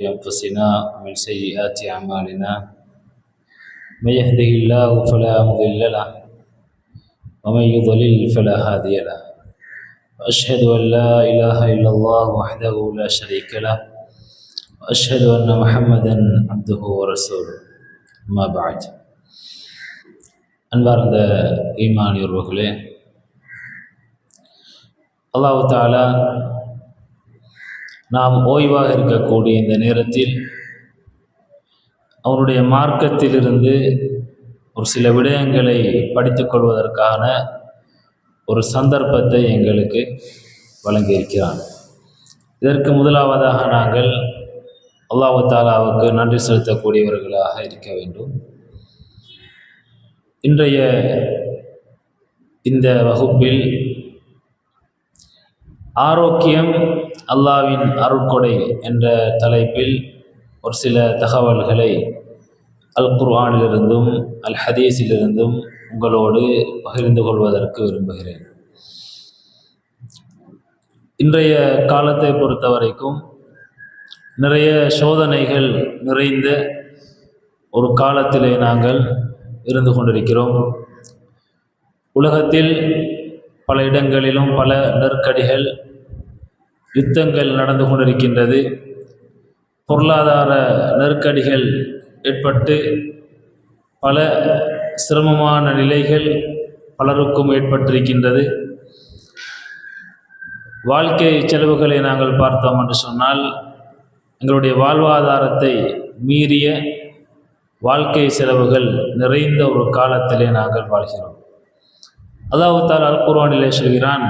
أنفسنا ومن سيئات أعمالنا من يهده الله فلا مضل له ومن يضلل فلا هادي له وأشهد أن لا إله إلا الله وحده لا شريك له وأشهد أن محمدا عبده ورسوله أما بعد அன்பார்ந்த ஈமானியர்களே, அல்லாஹ் தஆலா நாம் ஓய்வாக இருக்கக்கூடிய இந்த நேரத்தில் அவருடைய மார்க்கத்திலிருந்து ஒரு சில விடயங்களை படித்துக் கொள்வதற்கான ஒரு சந்தர்ப்பத்தை எங்களுக்கு வழங்கியிருக்கிறான். இதற்கு முதலாவதாக நாங்கள் அல்லாஹ் தஆலாவுக்கு நன்றி செலுத்தக்கூடியவர்களாக இருக்க வேண்டும். இன்றைய இந்த வகுப்பில் ஆரோக்கியம் அல்லாஹ்வின் அருட்கொடை என்ற தலைப்பில் ஒரு சில தகவல்களை அல் குர்ஆனிலிருந்தும் அல் ஹதீஸிலிருந்தும் உங்களோடு பகிர்ந்து கொள்வதற்கு விரும்புகிறேன். இன்றைய காலத்தை பொறுத்த வரைக்கும் நிறைய சோதனைகள் நிறைந்த ஒரு காலத்திலே நாங்கள் இருந்து கொண்டிருக்கிறோம். உலகத்தில் பல இடங்களிலும் பல நெருக்கடிகள், யுத்தங்கள் நடந்து கொண்டிருக்கின்றது. பொருளாதார நெருக்கடிகள் ஏற்பட்டு பல சிரமமான நிலைகள் பலருக்கும் ஏற்பட்டிருக்கின்றது. வாழ்க்கை செலவுகளை நாங்கள் பார்த்தோம் என்று சொன்னால், எங்களுடைய வாழ்வாதாரத்தை மீறிய வாழ்க்கை செலவுகள் நிறைந்த ஒரு காலத்திலே நாங்கள் வாழ்கிறோம். அல்லாஹ் தஆலா அல் குர்ஆனிலே சொல்கிறான்,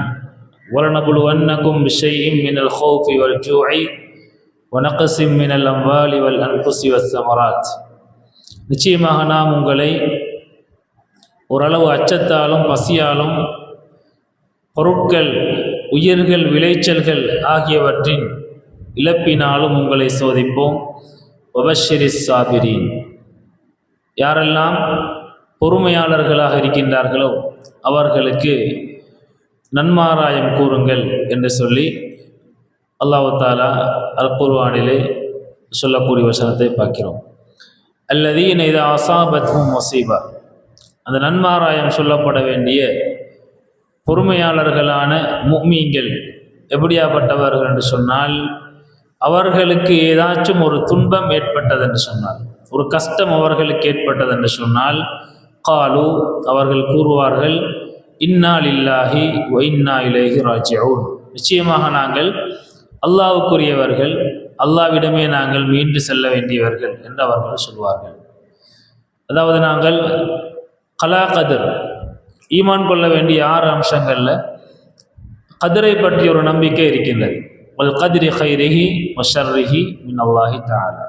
وَلَنَبْلُوَنَّكُمْ بِشَيْءٍ مِّنَ الْخَوْفِ وَالْجُوعِ وَنَقْصٍ مِّنَ الْأَمْوَالِ وَالْأَنفُسِ وَالثَّمَرَاتِ. நிச்சயமாக நாம் உங்களை ஓரளவு அச்சத்தாலும் பசியாலும் பொருட்கள், உயிர்கள், விளைச்சல்கள் ஆகியவற்றின் இழப்பினாலும் உங்களை சோதிப்போம். வபஷ்ஷிரி ஸாபிரீன். யாரெல்லாம் பொறுமையாளர்களாக இருக்கின்றார்களோ அவர்களுக்கு நன்மாராயம் கூறுங்கள் என்று சொல்லி அல்லாஹ் தஆலா அல் குர்ஆனிலே சொல்லக்கூடிய வசனத்தை பார்க்கிறோம். அல்லதீன இதா அஸாபத்ஹும் முஸீபா. அந்த நன்மாராயம் சொல்லப்பட வேண்டிய பொறுமையாளர்களான முஃமின்கள் எப்படியாப்பட்டவர்கள் என்று சொன்னால், அவர்களுக்கு ஏதாச்சும் ஒரு துன்பம் ஏற்பட்டது என்று சொன்னால், ஒரு கஷ்டம் அவர்களுக்கு ஏற்பட்டது என்று சொன்னால், காலு அவர்கள் கூறுவார்கள், இன்னா லில்லாஹி வ இன்னா இலைஹி ராஜிஊன். நிச்சயமாக நாங்கள் அல்லாஹ்வுக்குரியவர்கள், அல்லாஹ்விடமே நாங்கள் மீண்டு செல்ல வேண்டியவர்கள் என்று அவர்கள் சொல்வார்கள். அதாவது நாங்கள் கலா கதிர், ஈமான் கொள்ள வேண்டிய 6 அம்சங்களில் கதிரை பற்றி ஒரு நம்பிக்கை இருக்கின்றது. வல் கத்ரி கைரிஹி வ ஷர்ரிஹி மின் அல்லாஹி தஆலா.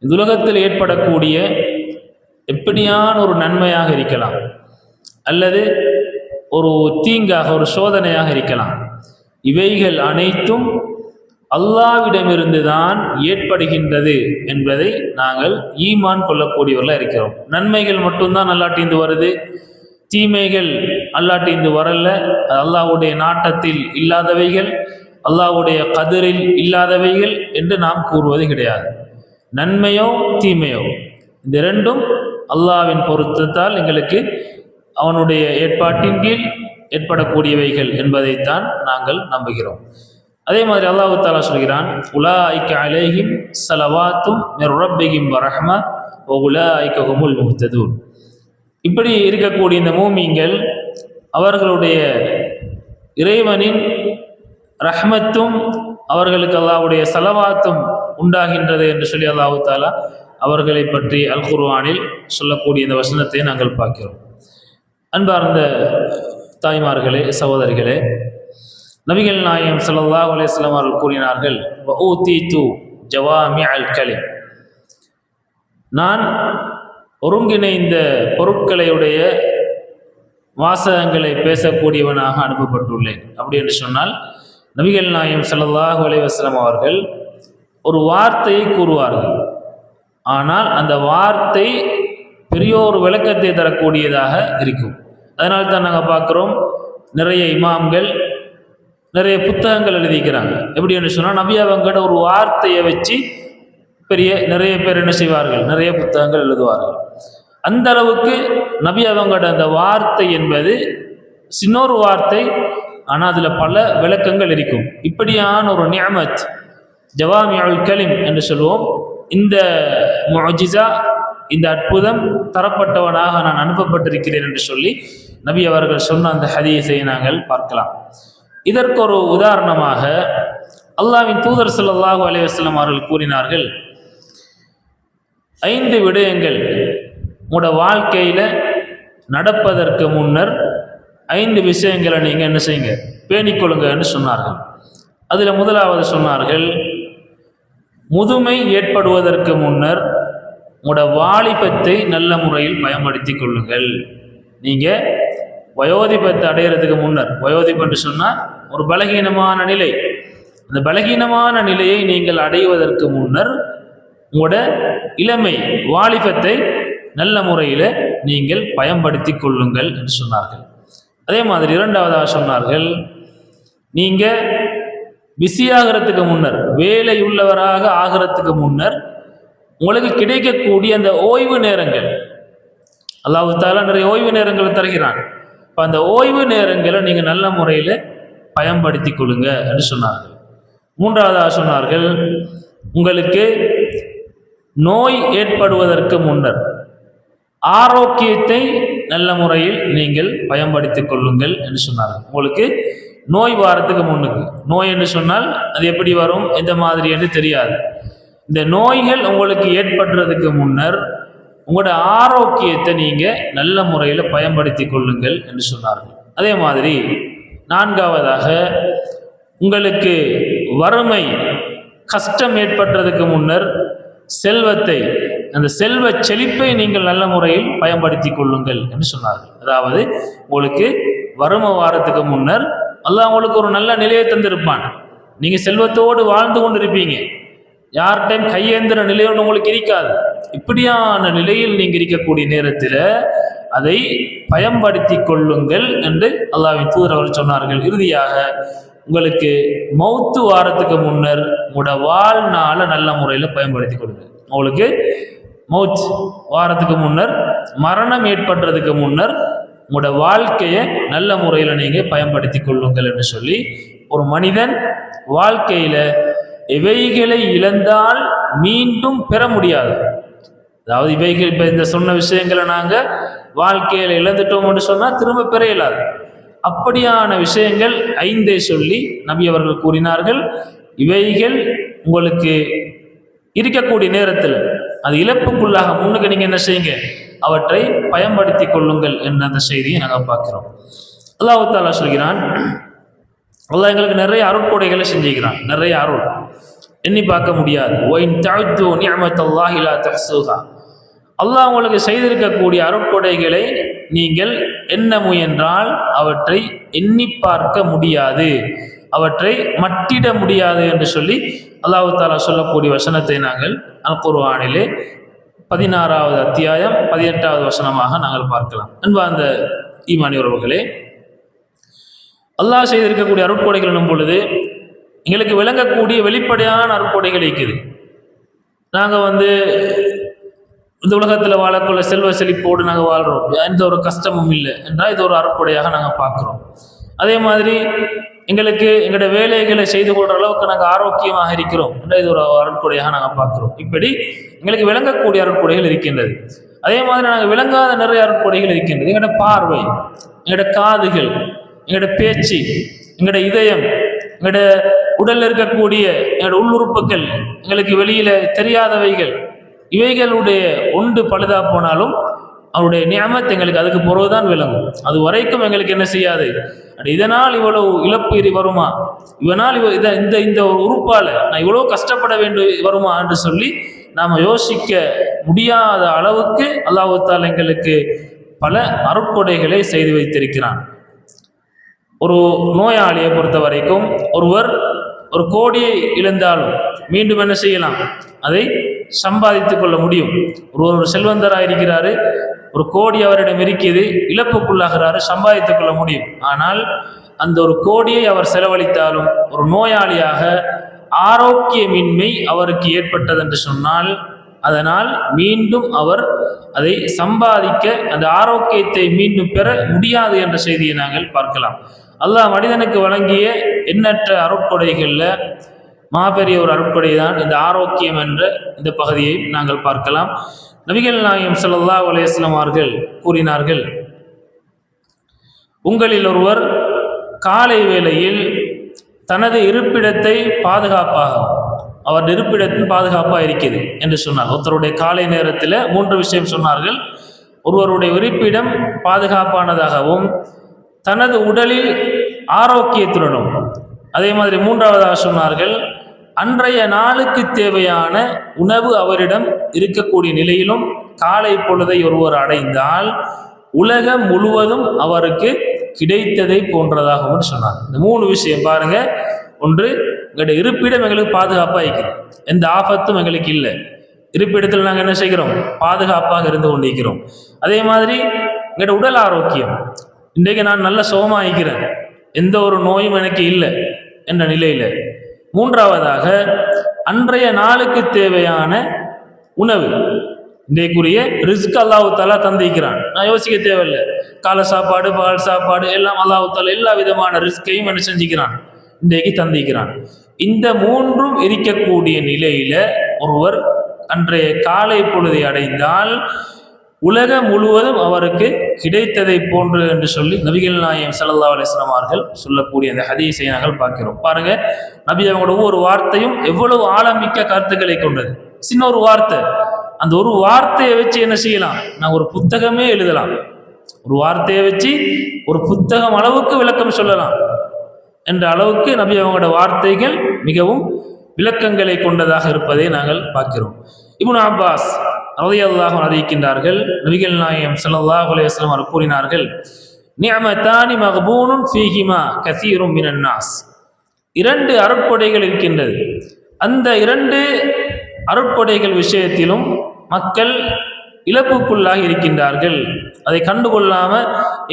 இந்த உலகத்தில் ஏற்படக்கூடிய எப்படியான ஒரு நன்மையாக இருக்கலாம், அல்லது ஒரு தீங்காக, ஒரு சோதனையாக இருக்கலாம். இவைகள் அனைத்தும் அல்லாஹ்விடமிருந்து தான் ஏற்படுகின்றது என்பதை நாங்கள் ஈமான் கொள்ளக்கூடியவர்களாக இருக்கிறோம். நன்மைகள் மட்டும்தான் அல்லாஹ்விடமிருந்து வருது, தீமைகள் அல்லாஹ்விடமிருந்து வரல. அல்லாஹ்வுடைய நாட்டத்தில் இல்லாதவைகள், அல்லாஹ்வுடைய கதிரில் இல்லாதவைகள் என்று நாம் கூறுவது கிடையாது. நன்மையோ தீமையோ இந்த ரெண்டும் அல்லாஹ்வின் பொருத்தத்தால் எங்களுக்கு அவனுடைய ஏற்பாட்டின் கீழ் ஏற்படக்கூடியவைகள் என்பதைத்தான் நாங்கள் நம்புகிறோம். அதே மாதிரி அல்லாஹ் தஆலா சொல்கிறான், உலாயிக அலைஹிம் ஸலவாத்தும் மிர் ரப்பிஹிம் வ ரஹ்மா வ உலாயிக ஹுமுல் முஹ்ததூன். இப்படி இருக்கக்கூடிய இந்த மூமின்கள், அவர்களுடைய இறைவனின் ரஹ்மத்தும் அவர்களுக்கு அல்லாஹ்வுடைய ஸலவாத்தும் உண்டாகின்றது என்று சொல்லி அல்லாஹ் தஆலா அவர்களை பற்றி அல் குர்ஆனில் சொல்லக்கூடிய இந்த வசனத்தை நாங்கள் பார்க்கிறோம். அன்பார்ந்த தாய்மார்களே, சகோதரிகளே, நபிகள் நாயகம் ஸல்லல்லாஹு அலைஹி வஸல்லம் அவர்கள் கூறினார்கள், வஊதீது ஜவாமிஅல் கலிம். நான் ஒருங்கிணைந்த பொருட்களையுடைய வாசகங்களை பேசக்கூடியவனாக அனுப்பப்பட்டுள்ளேன். அப்படி என்று சொன்னால், நபிகள் நாயகம் ஸல்லல்லாஹு அலைஹி வஸல்லம் அவர்கள் ஒரு வார்த்தையை கூறுவார்கள், ஆனால் அந்த வார்த்தை பெரிய ஒரு விளக்கத்தை தரக்கூடியதாக இருக்கும். அதனால தான் நாங்கள் பார்க்குறோம், நிறைய இமாம்கள் நிறைய புத்தகங்கள் எழுதிக்கிறாங்க. எப்படி என்று சொன்னால், நபி அவங்கட ஒரு வார்த்தையை வச்சு நிறைய பேர் என்ன செய்வார்கள், நிறைய புத்தகங்கள் எழுதுவார்கள். அந்த அளவுக்கு நபி அவங்களோட அந்த வார்த்தை என்பது சின்னொரு வார்த்தை, ஆனால் அதில் பல விளக்கங்கள் இருக்கும். இப்படியான ஒரு நிஅமத், ஜவாமிஉல் கலிம் என்று சொல்லுவோம். இந்த முஅஜிஸா, இந்த அற்புதம் தரப்பட்டவனாக நான் அனுப்பப்பட்டிருக்கிறேன் என்று சொல்லி நபி அவர்கள் சொன்ன அந்த ஹதீஸை நாங்கள் பார்க்கலாம். இதற்கு ஒரு உதாரணமாக அல்லாஹ்வின் தூதர் ஸல்லல்லாஹு அலைஹி வஸல்லம் அவர்கள் கூறினார்கள், 5 விடயங்கள் உங்களோட வாழ்க்கையில் நடப்பதற்கு முன்னர் 5 விஷயங்களை நீங்கள் என்ன செய்யுங்க, பேணிக்கொள்ளுங்கன்னு சொன்னார்கள். அதில் முதலாவது சொன்னார்கள், முதுமை ஏற்படுவதற்கு முன்னர் உங்களோட வாலிபத்தை நல்ல முறையில் பயன்படுத்தி கொள்ளுங்கள். நீங்கள் வயோதிபத்தை அடையிறதுக்கு முன்னர், வயோதிபம் சொன்னால் ஒரு பலகீனமான நிலை, அந்த பலகீனமான நிலையை நீங்கள் அடைவதற்கு முன்னர் உங்களோட இளமை வாலிபத்தை நல்ல முறையில் நீங்கள் பயன்படுத்தி கொள்ளுங்கள் என்று சொன்னார்கள். அதே மாதிரி இரண்டாவதாக சொன்னார்கள், நீங்கள் பிஸியாகிறதுக்கு முன்னர், வேலை உள்ளவராக ஆகிறதுக்கு முன்னர் உங்களுக்கு கிடைக்கக்கூடிய அந்த ஓய்வு நேரங்கள், அல்லாஹ் தஆலா நிறைய ஓய்வு நேரங்களை தருகிறான். இப்போ அந்த ஓய்வு நேரங்களை நீங்கள் நல்ல முறையில் பயன்படுத்தி கொள்ளுங்க என்று சொன்னார்கள். மூன்றாவதாக சொன்னார்கள், உங்களுக்கு நோய் ஏற்படுவதற்கு முன்னர் ஆரோக்கியத்தை நல்ல முறையில் நீங்கள் பயன்படுத்தி கொள்ளுங்கள் என்று சொன்னார்கள். உங்களுக்கு நோய் வாரத்துக்கு முன்னுக்கு, நோய் என்று சொன்னால் அது எப்படி வரும், எந்த மாதிரி என்று தெரியாது. இந்த நோய்கள் உங்களுக்கு ஏற்படுறதுக்கு முன்னர் உங்களோட ஆரோக்கியத்தை நீங்கள் நல்ல முறையில் பயன்படுத்தி கொள்ளுங்கள் என்று சொன்னார்கள். அதே மாதிரி நான்காவதாக, உங்களுக்கு வறுமை கஷ்டம் ஏற்படுறதுக்கு முன்னர் செல்வத்தை, அந்த செல்வ செழிப்பை நீங்கள் நல்ல முறையில் பயன்படுத்தி கொள்ளுங்கள் என்று சொன்னார்கள். அதாவது உங்களுக்கு வறுமை வாரத்துக்கு முன்னர் அல்லாஹ் உங்களுக்கு ஒரு நல்ல நிலையை தந்திருப்பான். நீங்கள் செல்வத்தோடு வாழ்ந்து கொண்டு இருப்பீங்க, யார்கிட்டையும் கையேந்திர நிலை ஒன்று உங்களுக்கு இருக்காது. இப்படியான நிலையில் நீங்கள் இருக்கக்கூடிய நேரத்தில் அதை பயன்படுத்தி கொள்ளுங்கள் என்று அல்லாஹ்வின் தூதர் அவர்கள் சொன்னார்கள். இறுதியாக, உங்களுக்கு மௌத்து வாரத்துக்கு முன்னர் உங்களோட வாழ்நாளை நல்ல முறையில் பயன்படுத்தி கொள்ளுங்கள். உங்களுக்கு மௌத் வாரத்துக்கு முன்னர், மரணம் ஏற்படுறதுக்கு முன்னர் உங்களோட வாழ்க்கையை நல்ல முறையில் நீங்கள் பயன்படுத்தி கொள்ளுங்கள் என்று சொல்லி, ஒரு மனிதன் வாழ்க்கையில் இவைகளை இழந்தால் மீண்டும் பெற முடியாது. அதாவது இவைகள், இப்போ இந்த சொன்ன விஷயங்களை நாங்கள் வாழ்க்கையில் இழந்துட்டோம்னு சொன்னால் திரும்ப பெற இயலாது. அப்படியான விஷயங்கள் 5 சொல்லி நபி அவர்கள் கூறினார்கள். இவைகள் உங்களுக்கு இருக்கக்கூடிய நேரத்தில் அது இழப்புக்குள்ளாக முன்னுக்கு நீங்கள் என்ன செய்யுங்க, அவற்றை பயன்படுத்தி கொள்ளுங்கள் என்ற அந்த செய்தியை நாங்கள் பார்க்கிறோம். அல்லாஹ் தஆலா சொல்கிறான், அல்லாஹ் எங்களுக்கு நிறைய அருட்கொடைகளை செஞ்சுக்கிறான், நிறைய அருள் எண்ணி பார்க்க முடியாது. ஒயின் தஅது நிஅமத்தல்லாஹி லா தஹ்ஸூஹா. அல்லாஹ் உங்களுக்கு செய்திருக்கக்கூடிய அருட்கொடைகளை நீங்கள் எண்ண முயன்றால் அவற்றை எண்ணி பார்க்க முடியாது, அவற்றை மட்டிட முடியாது என்று சொல்லி அல்லாஹ் தஆலா சொல்லக்கூடிய வசனத்தை நாங்கள் அல் குர்ஆனிலே 16வது அத்தியாயம் 18வது வசனமாக நாங்கள் பார்க்கலாம். அன்பார்ந்த ஈமானிய உறவுகளே, அல்லாஹ் செய்திருக்கக்கூடிய அருட்கொடைகள் என்னும் பொழுது எங்களுக்கு விளங்கக்கூடிய வெளிப்படையான அருட்கொடைகள் இருக்குது. நாங்கள் இந்த உலகத்தில் வாழக்குள்ள செல்வ செழிப்போடு நாங்கள் வாழ்கிறோம், எந்த ஒரு கஷ்டமும் இல்லை என்றால் இது ஒரு அருட்கொடையாக நாங்கள் பார்க்குறோம். அதே மாதிரி எங்களுக்கு எங்களோட வேலைகளை செய்து கொள்கிற அளவுக்கு நாங்கள் ஆரோக்கியமாக இருக்கிறோம் என்றால் இது ஒரு அருட்கொடையாக நாங்கள் பார்க்குறோம். இப்படி எங்களுக்கு விளங்கக்கூடிய அருட்கொடைகள் இருக்கின்றது. அதே மாதிரி நாங்கள் விளங்காத நிறைய அருட்கொடைகள் இருக்கின்றது. எங்களோட பார்வை, எங்களோட காதுகள், எங்களோட பேச்சு, எங்களோட இதயம், எங்களோட உடலில் இருக்கக்கூடிய எங்களோட உள்ளுறுப்புகள், எங்களுக்கு வெளியில் தெரியாதவைகள், இவைகளுடைய ஒன்று பழுதா போனாலும் அவருடைய நியமத் எங்களுக்கு அதுக்கு பிறகுதான் விளங்கும். அது வரைக்கும் எங்களுக்கு என்ன செய்யாது, இதனால் இவ்வளவு இழப்பு வருமா, இவனால் இந்த ஒரு உறுப்பால் நான் இவ்வளோ கஷ்டப்பட வேண்டும் வருமா என்று சொல்லி நாம் யோசிக்க முடியாத அளவுக்கு அல்லாஹ் தஆலா எங்களுக்கு பல அருட்கொடைகளை செய்து வைத்திருக்கிறான். ஒரு நோயாளியை பொறுத்த வரைக்கும் ஒருவர் 1 கோடியை இழந்தாலும் மீண்டும் என்ன செய்யலாம், அதை சம்பாதித்துக் கொள்ள முடியும். ஒரு செல்வந்தராக இருக்கிறாரு, 1 கோடி அவரிடம் இருக்கிறது, இழப்புக்குள்ளாகிறாரு, சம்பாதித்துக் கொள்ள முடியும். ஆனால் அந்த 1 கோடியை அவர் செலவழித்தாலும் ஒரு நோயாளியாக ஆரோக்கியமின்மை அவருக்கு ஏற்பட்டது என்று சொன்னால் அதனால் மீண்டும் அவர் அதை சம்பாதிக்க அந்த ஆரோக்கியத்தை மீண்டும் பெற முடியாது என்ற செய்தியை நாங்கள் பார்க்கலாம். அல்லாஹ் மனிதனுக்கு வழங்கிய எண்ணற்ற அருட்கொடைகளில் மாபெரிய ஒரு அருட்கொடை தான் இந்த ஆரோக்கியம் என்ற இந்த பகுதியை நாங்கள் பார்க்கலாம். நபிகள் நாயகம் ஸல்லல்லாஹு அலைஹி வஸல்லம் அவர்கள் கூறினார்கள், உங்களில் ஒருவர் காலை வேளையில் தனது இருப்பிடத்தை பாதுகாப்பாக அவர் இருப்பிடத்தின் பாதுகாப்பாக இருக்குது என்று சொன்னார். ஒருத்தருடைய காலை நேரத்தில் 3 விஷயம் சொன்னார்கள். ஒருவருடைய இருப்பிடம் பாதுகாப்பானதாகவும் தனது உடலில் ஆரோக்கியத்துடனும், அதே மாதிரி 3வதாக சொன்னார்கள் அன்றைய நாளுக்கு தேவையான உணவு அவரிடம் இருக்கக்கூடிய நிலையிலும் காலை பொழுதை ஒருவர் அடைந்தால் உலகம் முழுவதும் அவருக்கு கிடைத்ததை போன்றதாகவும் சொன்னார். இந்த 3 விஷயம் பாருங்க. ஒன்று, எங்களுடைய இருப்பிடம் எங்களுக்கு பாதுகாப்பாக இருக்கிறோம், எந்த ஆபத்தும் எங்களுக்கு இல்லை, இருப்பிடத்தில் நாங்கள் என்ன செய்கிறோம், பாதுகாப்பாக இருந்து கொண்டிருக்கிறோம். அதே மாதிரி எங்களுடைய உடல் ஆரோக்கியம், இன்றைக்கு நான் நல்ல சுகமாக இருக்கிறேன், எந்த ஒரு நோயும் எனக்கு இல்லை என்ற நிலையில். 3வதாக அன்றைய நாளுக்கு தேவையான உணவு, இன்றைக்குரிய ரிஸ்க் அல்லாஹ் தஆலா தந்திருக்கிறான். நான் யோசிக்க தேவையில்லை, காலை சாப்பாடு பகல் சாப்பாடு எல்லாம் அல்லாஹ் தஆலா எல்லா விதமான ரிஸ்கையும் என்ன செஞ்சுக்கிறான், இன்றைக்கு தந்திருக்கிறான். இந்த 3ம் இருக்கக்கூடிய நிலையில ஒருவர் அன்றைய காலை பொழுதை அடைந்தால் உலகம் முழுவதும் அவருக்கு கிடைத்ததை போன்று என்று சொல்லி நபிகள் நாயகம் ஸல்லல்லாஹு அலைஹி வஸல்லம் அவர்கள் சொல்லக்கூடிய அந்த ஹதீஸை நாங்கள் பார்க்கிறோம். பாருங்க, நபி அவங்களோட ஒவ்வொரு வார்த்தையும் எவ்வளவு ஆழமிக்க கருத்துக்களை கொண்டது. சின்ன ஒரு வார்த்தை, அந்த ஒரு வார்த்தையை வச்சு என்ன செய்யலாம், நான் ஒரு புத்தகமே எழுதலாம். ஒரு வார்த்தையை வச்சு ஒரு புத்தகம் அளவுக்கு விளக்கம் சொல்லலாம் என்ற அளவுக்கு நபி அவங்களோட வார்த்தைகள் மிகவும் விளக்கங்களை கொண்டதாக இருப்பதை நாங்கள் பார்க்கிறோம். இப்னு அப்பாஸ் ரலியல்லாஹு அன்ஹு அறிவிக்கின்றார்கள், நபிகள் நாயகம் ஸல்லல்லாஹு அலைஹி வஸல்லம் அவர்கள் கூறினார்கள், நிஅமத்தானி மக்பூனுன் ஃபீஹிமா கஸீரும் மினன் நாஸ். 2 அருட்கொடைகள் இருக்கின்றது. அந்த 2 அருட்கொடைகள் விஷயத்திலும் மக்கள் இழப்புக்குள்ளாகி இருக்கின்றார்கள், அதை கண்டுகொள்ளாம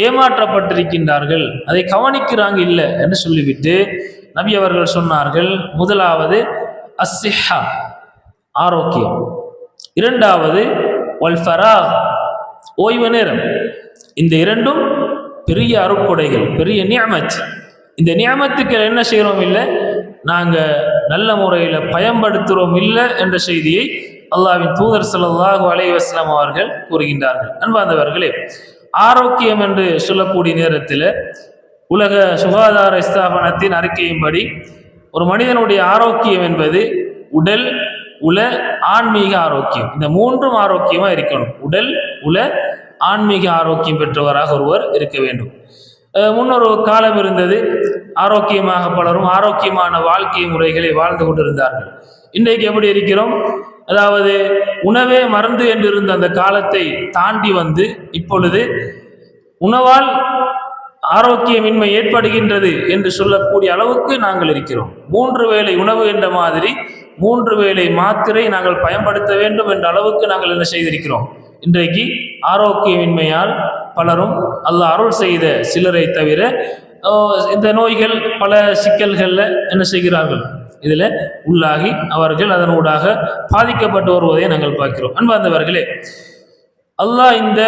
ஏமாற்றப்பட்டிருக்கின்றார்கள், அதை கவனிக்கிறாங்க இல்லை என்று சொல்லிவிட்டு நபி அவர்கள் சொன்னார்கள், முதலாவது அஸ்ஸிஹா ஆரோக்கியம், 2வது வல் ஃபராக் ஓய்வு நேரம். இந்த 2ம் பெரிய அருட்கொடைகள், பெரிய நிஅமத். இந்த நிஅமத்துக்கள் என்ன செய்கிறோம் இல்லை, நாங்கள் நல்ல முறையில் பயன்படுத்துகிறோம் இல்லை என்ற செய்தியை அல்லாஹ்வின் தூதர் ஸல்லல்லாஹு அலைஹி வஸல்லம் அவர்கள் கூறுகின்றார்கள். அன்பார்ந்தவர்களே, ஆரோக்கியம் என்று சொல்லக்கூடிய நேரத்தில் உலக சுகாதார ஸ்தாபனத்தின் அறிக்கையின்படி ஒரு மனிதனுடைய ஆரோக்கியம் என்பது உடல் உல ஆன்மீக ஆரோக்கியம், இந்த 3ம் ஆரோக்கியமாக இருக்கணும். உடல் உல ஆன்மீக ஆரோக்கியம் பெற்றவராக ஒருவர் இருக்க வேண்டும். முன்னொரு காலம் இருந்தது, ஆரோக்கியமாக பலரும் ஆரோக்கியமான வாழ்க்கை முறைகளை வாழ்ந்து கொண்டிருந்தார்கள். இன்றைக்கு எப்படி இருக்கிறோம், அதாவது உணவே மருந்து என்று இருந்த அந்த காலத்தை தாண்டி வந்து இப்பொழுது உணவால் ஆரோக்கியமின்மை ஏற்படுகின்றது என்று சொல்லக்கூடிய அளவுக்கு நாங்கள் இருக்கிறோம். 3 வேளை உணவு என்ற மாதிரி 3 வேளை மாத்திரை நாங்கள் பயன்படுத்த வேண்டும் என்ற அளவுக்கு நாங்கள் என்ன செய்திருக்கிறோம். இன்றைக்கு ஆரோக்கியமின்மையால் பலரும் அல்லாஹ் அருள் செய்த சிலரை தவிர இந்த நோய்கள் பல சிக்கல்களில் என்ன செய்கிறார்கள், இதில் உள்ளாகி அவர்கள் அதனூடாக பாதிக்கப்பட்டு வருவதை நாங்கள் பார்க்கிறோம். அன்பார்ந்தவர்களே, அல்லாஹ் இந்த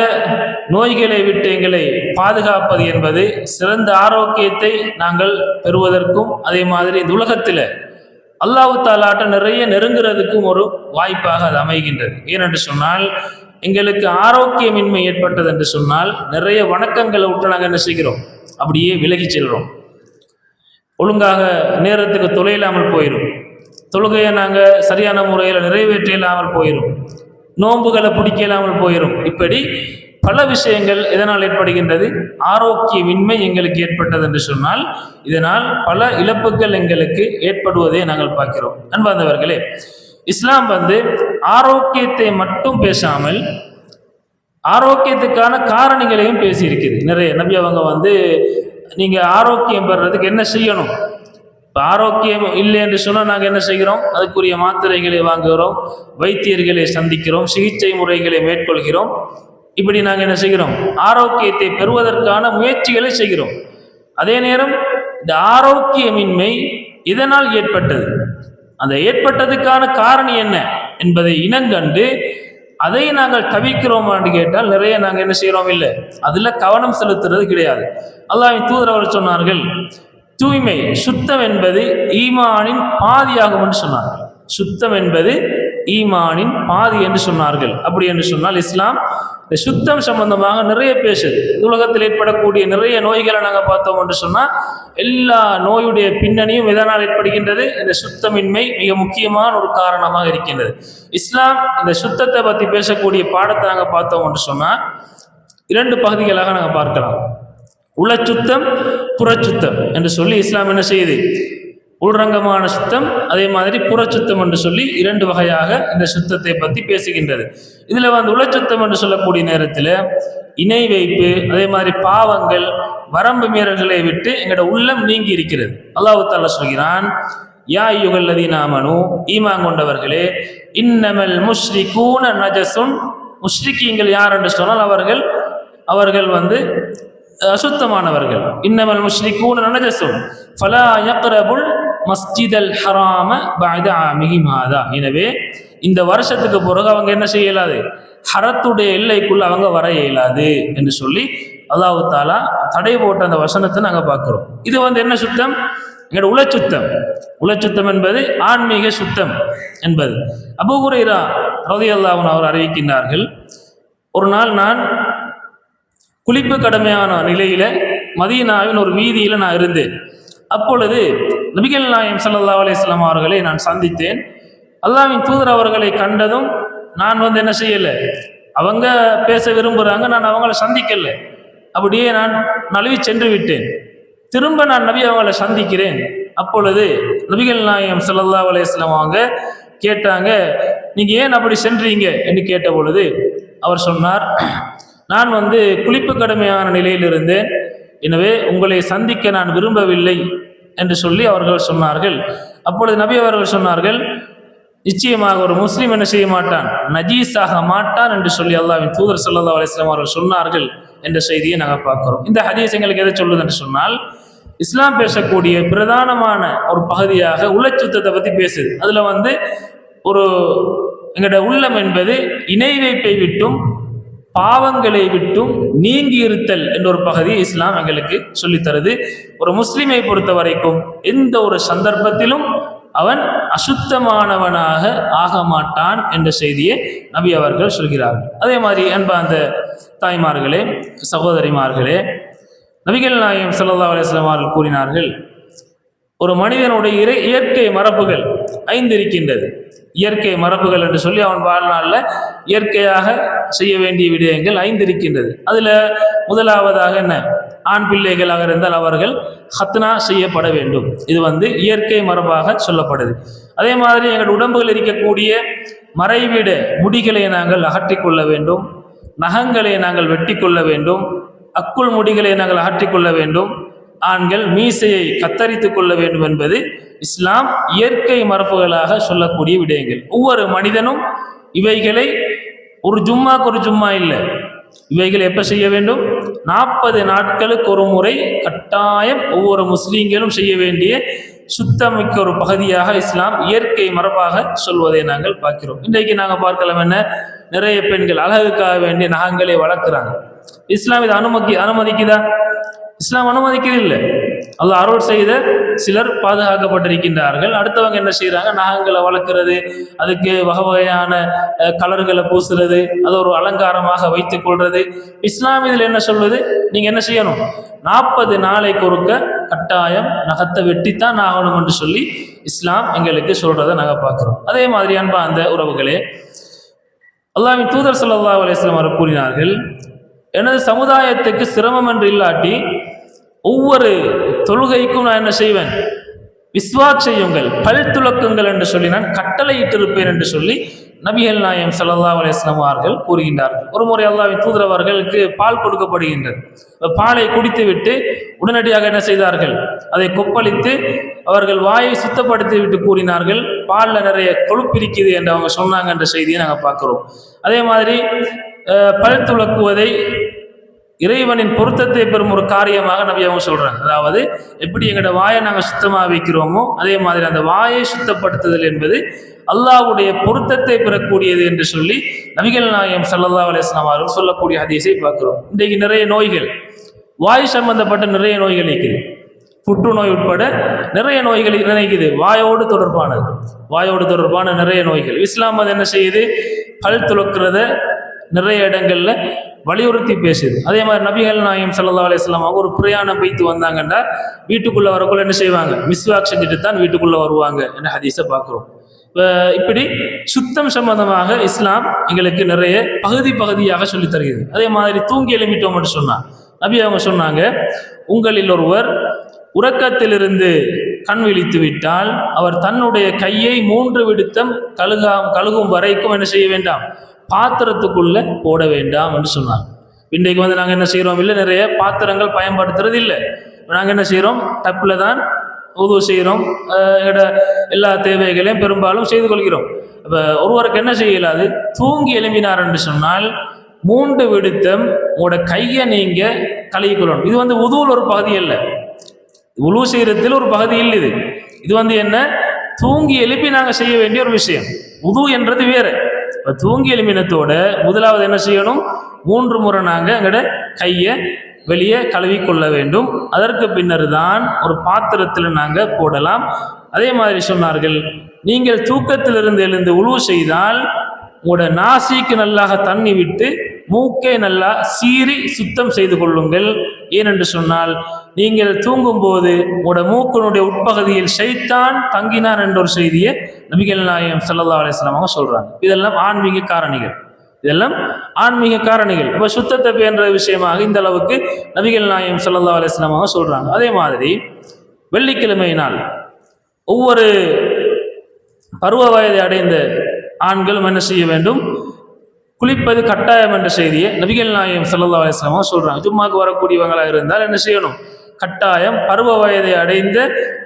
நோய்களை விட்டு எங்களை பாதுகாப்பது என்பது சிறந்த ஆரோக்கியத்தை நாங்கள் பெறுவதற்கும் அதே மாதிரி இந்த உலகத்தில் அல்லாஹ் தஆலாட்ட நிறைய நெருங்குறதுக்கும் ஒரு வாய்ப்பாக அது அமைகின்றது. ஏனென்று சொன்னால், எங்களுக்கு ஆரோக்கியமின்மை ஏற்பட்டது என்று சொன்னால் நிறைய வணக்கங்களை விட்டு நாங்கள் என்ன செய்கிறோம், அப்படியே விலகி செல்கிறோம். ஒழுங்காக நேரத்துக்கு தொலையில்லாமல் போயிடும், தொழுகையை நாங்கள் சரியான முறையில் நிறைவேற்ற இல்லாமல் போயிடும், நோன்புகளை பிடிக்க இல்லாமல் போயிடும். இப்படி பல விஷயங்கள் இதனால் ஏற்படுகின்றது. ஆரோக்கியமின்மை எங்களுக்கு ஏற்பட்டது என்று சொன்னால் இதனால் பல இழப்புகள் எங்களுக்கு ஏற்படுவதை நாங்கள் பார்க்கிறோம். அன்பார்ந்தவர்களே, இஸ்லாம் ஆரோக்கியத்தை மட்டும் பேசாமல் ஆரோக்கியத்துக்கான காரணிகளையும் பேசியிருக்குது. நிறைய நபி அவங்க நீங்கள் ஆரோக்கியம் பெறுறதுக்கு என்ன செய்யணும், இப்போ ஆரோக்கியம் இல்லை என்று சொன்னால் நாங்கள் என்ன செய்கிறோம், அதுக்குரிய மாத்திரைகளை வாங்குகிறோம், வைத்தியர்களை சந்திக்கிறோம், சிகிச்சை முறைகளை மேற்கொள்கிறோம். இப்படி நாங்கள் என்ன செய்கிறோம், ஆரோக்கியத்தை பெறுவதற்கான முயற்சிகளை செய்கிறோம். அதே நேரம் இந்த ஆரோக்கியமின்மை இதனால் ஏற்பட்டது. அந்த ஏற்பட்டதுக்கான காரணம் என்ன என்பதை இனங்கண்டு அதை நாங்கள் தவிக்கிறோமான்னு கேட்டால் நிறைய நாங்கள் என்ன செய்கிறோம் இல்லை, அதில் கவனம் செலுத்துறது கிடையாது. அல்லாஹ்வின் தூதர் அவர்கள் சொன்னார்கள், தூய்மை சுத்தம் என்பது ஈமானின் பாதியாகும் என்று சொன்னார்கள். சுத்தம் என்பது ஈமானின் பாதி என்று சொன்னார்கள். அப்படி என்று சொன்னால் இஸ்லாம் இந்த சுத்தம் சம்பந்தமாக நிறைய பேசுது. உலகத்தில் ஏற்படக்கூடிய நிறைய நோய்களை நாங்கள் பார்த்தோம் என்று சொன்னால் எல்லா நோயுடைய பின்னணியும் எதனால் ஏற்படுகின்றது? இந்த சுத்தமின்மை மிக முக்கியமான ஒரு காரணமாக இருக்கின்றது. இஸ்லாம் இந்த சுத்தத்தை பற்றி பேசக்கூடிய பாடத்தை நாங்கள் பார்த்தோம் என்று சொன்னால் 2 பகுதிகளாக நாங்கள் பார்க்கலாம். உளச்சுத்தம், புறச்சுத்தம் என்று சொல்லி இஸ்லாம் என்ன செய்யுது? உள்ரங்கமான சுத்தம், அதே மாதிரி புறச்சுத்தம் என்று சொல்லி 2 வகையாக இந்த சுத்தத்தை பற்றி பேசுகின்றது. இதில் உளச்சுத்தம் என்று சொல்லக்கூடிய நேரத்தில் இணை வைப்பு, அதே மாதிரி பாவங்கள், வரம்பு மீறல்களை விட்டு எங்களோட உள்ளம் நீங்கி இருக்கிறது. அல்லாஹ் தஆலா சொல்கிறான், யா அய்யுஹல்லதீன ஆமனூ, ஈமான் கொண்டவர்களே, இன்னமல் முஷ்ரிகூன நஜஸுன், முஷ்ரிக்கீங்கள் யார் என்று சொன்னால் அவர்கள் அசுத்தமானவர்கள். இன்னமல் முஷ்ரிகூன நஜஸுன் ஃபலா யக்ரபுல் மஸ்ஜிதல் ஹராம பஅத ஆமிஹிம் ஹாதா. எனவே இந்த வருஷத்துக்கு பிறகு அவங்க என்ன செய்ய இயலாது? ஹரத்துடைய எல்லைக்குள்ள அவங்க வர இயலாது என்று சொல்லி அல்லாஹ் தஆலா தடை போட்ட அந்த வசனத்தை நாங்கள் பார்க்கிறோம். இது என்ன சுத்தம்? எங்களோட உளச்சுத்தம். உளச்சுத்தம் என்பது ஆன்மீக சுத்தம் என்பது. அபூ ஹுரைரா ரலியல்லாஹு அன்ஹு அவர் அறிவிக்கின்றார்கள், ஒரு நாள் நான் குளிப்பு கடமையான நிலையில மதீனாவின் ஒரு வீதியில நான் இருந்தேன். அப்பொழுது நபிகள் நாயகம் ஸல்லல்லாஹு அலைஹி வஸல்லம் அவர்களை நான் சந்தித்தேன். அல்லாஹ்வின் தூதர் அவர்களை கண்டதும் நான் என்ன செய்யலை, அவங்க பேச விரும்புகிறாங்க, நான் அவங்கள சந்திக்கல. அப்படியே நான் நழுவி சென்று விட்டேன். திரும்ப நான் நபி அவங்களை சந்திக்கிறேன். அப்பொழுது நபிகள் நாயகம் ஸல்லல்லாஹு அலைஹி வஸல்லம் அவங்க கேட்டாங்க, நீங்கள் ஏன் அப்படி சென்றீங்க என்று கேட்ட பொழுது அவர் சொன்னார், நான் குளிப்பு கடமையான நிலையில் இருந்தேன், எனவே உங்களை சந்திக்க நான் விரும்பவில்லை என்று சொல்லி அவர்கள் சொன்னார்கள். அப்பொழுது நபி அவர்கள் சொன்னார்கள், நிச்சயமாக ஒரு முஸ்லீம் என்ன செய்ய மாட்டான், நஜீஸாக மாட்டான் என்று சொல்லி அல்லாஹ்வின் தூதர் ஸல்லல்லாஹு அலைஹி வஸல்லம் அவர்கள் சொன்னார்கள் என்ற செய்தியை நாங்கள் பார்க்கிறோம். இந்த ஹதீஸ் எங்களுக்கு எதை சொல்லுது என்று சொன்னால், இஸ்லாம் பேசக்கூடிய பிரதானமான ஒரு பகுதியாக உளச்சுத்தத்தை பற்றி பேசுது. அதில் ஒரு எங்களோட உள்ளம் என்பது இணை வைப்பை விட்டும் பாவங்களை விட்டும் நீங்கி இருத்தல் என்ற ஒரு பகுதியை இஸ்லாம் எங்களுக்கு சொல்லித்தருது. ஒரு முஸ்லிமை பொறுத்த வரைக்கும் எந்த ஒரு சந்தர்ப்பத்திலும் அவன் அசுத்தமானவனாக ஆக மாட்டான் என்ற செய்தியை நபி அவர்கள் சொல்கிறார்கள். அதே மாதிரி அந்த தாய்மார்களே, சகோதரிமார்களே, நபிகள் நாயகம் ஸல்லல்லாஹு அலைஹி வஸல்லம் அவர்கள் கூறினார்கள், ஒரு மனிதனுடைய இயற்கை மரபுகள் 5 இருக்கின்றது. இயற்கை மரபுகள் என்று சொல்லி அவன் வாழ்நாளில் இயற்கையாக செய்ய வேண்டிய விடயங்கள் 5 இருக்கின்றது. அதில் முதலாவதாக என்ன, ஆண் பிள்ளைகளாக இருந்தால் அவர்கள் ஹத்னா செய்யப்பட வேண்டும். இது இயற்கை மரபாக சொல்லப்படுது. அதே மாதிரி எங்கள் உடம்புகள் இருக்கக்கூடிய மறைவிட முடிகளை நாங்கள் அகற்றிக்கொள்ள வேண்டும், நகங்களை நாங்கள் வெட்டி கொள்ள வேண்டும், அக்குள் முடிகளை நாங்கள் அகற்றிக்கொள்ள வேண்டும், ஆண்கள் மீசையை கத்தரித்து கொள்ள வேண்டும் என்பது இஸ்லாம் இயற்கை மரபுகளாக சொல்லக்கூடிய விடயங்கள். ஒவ்வொரு மனிதனும் இவைகளை ஒரு ஜும்மா இல்லை, இவைகள் எப்போ செய்ய வேண்டும்? 40 நாட்களுக்கு ஒரு முறை கட்டாயம் ஒவ்வொரு முஸ்லீம்களும் செய்ய வேண்டிய சுத்தமிக்க ஒரு பகுதியாக இஸ்லாம் இயற்கை மரபாக சொல்வதை நாங்கள் பார்க்கிறோம். இன்றைக்கு நாங்கள் பார்க்கலாம், என்ன, நிறைய பெண்கள் அழகுக்காக வேண்டிய நகங்களை வளர்க்குறாங்க. இஸ்லாம் இதை அனுமதிக்குதா? இஸ்லாம் அனுமதிக்கிறதில்லை. அல்லாஹ் அருள் செய்த சிலர் பாதுகாக்கப்பட்டிருக்கின்றார்கள். அடுத்தவங்க என்ன செய்கிறாங்க, நகங்களை வளர்க்குறது, அதுக்கு வகை வகையான கலர்களை பூசுறது, அதை ஒரு அலங்காரமாக வைத்துக் கொள்வது. இஸ்லாம் இதில் என்ன சொல்வது? நீங்கள் என்ன செய்யணும், 40 நாளைக்கு ஒருக்க கட்டாயம் நகத்தை வெட்டித்தான் ஆகணும் என்று சொல்லி இஸ்லாம் எங்களுக்கு சொல்கிறத நாங்கள் பார்க்குறோம். அதே மாதிரி அந்த உறவுகளே, அல்லாஹ்வின் தூதர் ஸல்லல்லாஹு அலைஹி வஸல்லம் அவர் கூறினார்கள், எனது சமுதாயத்துக்கு சிரமம் என்று இல்லாட்டி ஒவ்வொரு தொழுகைக்கும் நான் என்ன செய்வேன், விஸ்வாக் செய்யுங்கள், பல் துலக்குங்கள் என்று சொல்லி நான் கட்டளையிட்டிருப்பேன் என்று சொல்லி நபிகள் நாயகம் ஸல்லல்லாஹு அலைஹி வஸல்லம் அவர்கள் கூறுகின்றார்கள். ஒரு முறை அல்லாஹ்வின் தூதர் அவர்களுக்கு பால் கொடுக்கப்படுகின்றது. பாலை குடித்து விட்டு உடனடியாக என்ன செய்தார்கள், அதை கொப்பளித்து அவர்கள் வாயை சுத்தப்படுத்தி விட்டு கூறினார்கள், பாலில் நிறைய கொழுப்பு இருக்குது என்று அவங்க சொன்னாங்க என்ற செய்தியை நாங்கள் பார்க்கிறோம். அதே மாதிரி பல் துலக்குவதை இறைவனின் பொருத்தத்தை பெறும் ஒரு காரியமாக நபி அவங்க சொல்றாங்க. அதாவது எப்படி எங்களோட வாயை நாங்கள் சுத்தமாக வைக்கிறோமோ அதே மாதிரி அந்த வாயை சுத்தப்படுத்துதல் என்பது அல்லாஹ்வுடைய பொருத்தத்தை பெறக்கூடியது என்று சொல்லி நபிகள் நாயகம் ஸல்லல்லாஹு அலைஹி வஸல்லம் அவர்கள் சொல்லக்கூடிய ஹதீஸை பார்க்கிறோம். இன்றைக்கு நிறைய நோய்கள், வாய் சம்பந்தப்பட்ட நிறைய நோய்கள் இருக்குது. புற்றுநோய் உட்பட நிறைய நோய்கள் நினைக்குது வாயோடு தொடர்பான நிறைய நோய்கள். இஸ்லாம் அது என்ன செய்யுது? பல் துலக்கிறத நிறைய இடங்கள்ல வலியுறுத்தி பேசுது. அதே மாதிரி நபிகள் நாயகம் ஸல்லல்லாஹு அலைஹி வஸல்லம் அவங்க ஒரு பிரயாணம் போய்த்து வந்தாங்கன்னா வீட்டுக்குள்ள வரக்குள்ள என்ன செய்வாங்க? மிஸ்வாக் செஞ்சுட்டு தான் வீட்டுக்குள்ள வருவாங்க என்ற ஹதீஸை பார்க்கிறோம். இப்படி சுத்தம் சம்பந்தமாக இஸ்லாம் எங்களுக்கு நிறைய பகுதியாக சொல்லித் தருகிறது. அதே மாதிரி தூங்கி எழுப்பிட்டோம் என்று சொன்னா நபி அவங்க சொன்னாங்க, உங்களில் ஒருவர் உறக்கத்திலிருந்து கண் விழித்து விட்டால் அவர் தன்னுடைய கையை 3 விடுத்தம் கழுகும் வரைக்கும் என்ன செய்ய வேண்டாம்? பாத்திரத்துக்குள்ள போட வேண்டாம் என்று சொன்னாங்க. இன்றைக்கு நாங்கள் என்ன செய்கிறோம்? இல்லை, நிறைய பாத்திரங்கள் பயன்படுத்துறது இல்லை. நாங்கள் என்ன செய்கிறோம்? டப்பில் தான் உது செய்கிறோம். எல்லா தேவைகளையும் பெரும்பாலும் செய்து கொள்கிறோம். இப்போ ஒருவருக்கு என்ன செய்யலாது? தூங்கி எழுப்பினார் என்று சொன்னால் 3 விடுத்தம் உங்களோட கையை நீங்கள் கழுவிக்கொள்ளணும். இது உதுவில் ஒரு பகுதி அல்ல, உழு செய்கிறதுல ஒரு பகுதி இல்லை. இது என்ன? தூங்கி எழுப்பி நாங்கள் செய்ய வேண்டிய ஒரு விஷயம். உது என்றது வேறு. இப்போ தூங்கி எழுப்பினத்தோட முதலாவது என்ன செய்யணும்? 3 முறை நாங்கள் எங்களோட கையை வெளியே கழுவி கொள்ள வேண்டும். அதற்கு பின்னர் தான் ஒரு பாத்திரத்தில் நாங்கள் போடலாம். அதே மாதிரி சொன்னார்கள், நீங்கள் தூக்கத்திலிருந்து எழுந்து உழு செய்தால் உங்களோட நாசிக்கு நல்லாக தண்ணி விட்டு மூக்கை நல்லா சீறி சுத்தம் செய்து கொள்ளுங்கள். ஏனென்று சொன்னால் நீங்கள் தூங்கும் போது உங்களோட மூக்கினுடைய உட்பகுதியில் ஷைத்தான் தங்கினான் என்ற ஒரு செய்தியை நபிகள் நாயகம் ஸல்லல்லாஹு அலைஹி வஸல்லம் அவங்க சொல்றாங்க. இதெல்லாம் ஆன்மீக காரணிகள். இப்போ சுத்தத்தை பேன்ற விஷயமாக இந்த அளவுக்கு நபிகள் நாயகம் ஸல்லல்லாஹு அலைஹி வஸல்லம் அவங்க சொல்றாங்க. அதே மாதிரி வெள்ளிக்கிழமை நாள் ஒவ்வொரு பருவ வயதை அடைந்த ஆண்களும் என்ன செய்ய வேண்டும்? குளிப்பது கட்டாயம் என்ற செய்தியை நபிகள் நாயகம் ஸல்லல்லாஹு அலைஹி வஸல்லம் சொல்றாங்க. ஜும்மாக்கு வரக்கூடியவங்களாக இருந்தால் என்ன செய்யணும்? கட்டாயம் பருவ வயதை அடைந்த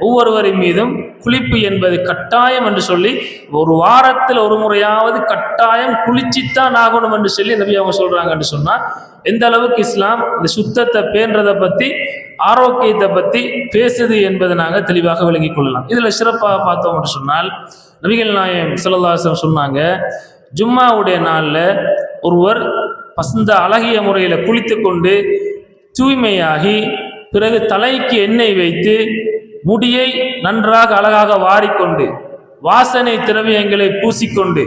ஒவ்வொருவரின் மீதும் குளிப்பு என்பது கட்டாயம் என்று சொல்லி ஒரு வாரத்தில் ஒரு முறையாவது கட்டாயம் குளிச்சுத்தான் ஆகணும் என்று சொல்லி நபி அவங்க சொல்றாங்க என்று சொன்னால் எந்த அளவுக்கு இஸ்லாம் இந்த சுத்தத்தை பேன்றதை பற்றி, ஆரோக்கியத்தை பற்றி பேசுது என்பதை நாங்கள் தெளிவாக விளங்கிக் கொள்ளலாம். இதில் சிறப்பாக பார்த்தோம் என்று சொன்னால் நபிகள் நாயகம் ஸல்லல்லாஹு அலைஹி வஸல்லம் சொன்னாங்க, ஜும்மாவுடைய நாளில் ஒருவர் பசந்த அழகிய முறையில் குளித்து கொண்டு தூய்மையாகி பிறகு தலைக்கு எண்ணெய் வைத்து முடியை நன்றாக அழகாக வாரிக்கொண்டு வாசனை திரவியங்களை பூசிக்கொண்டு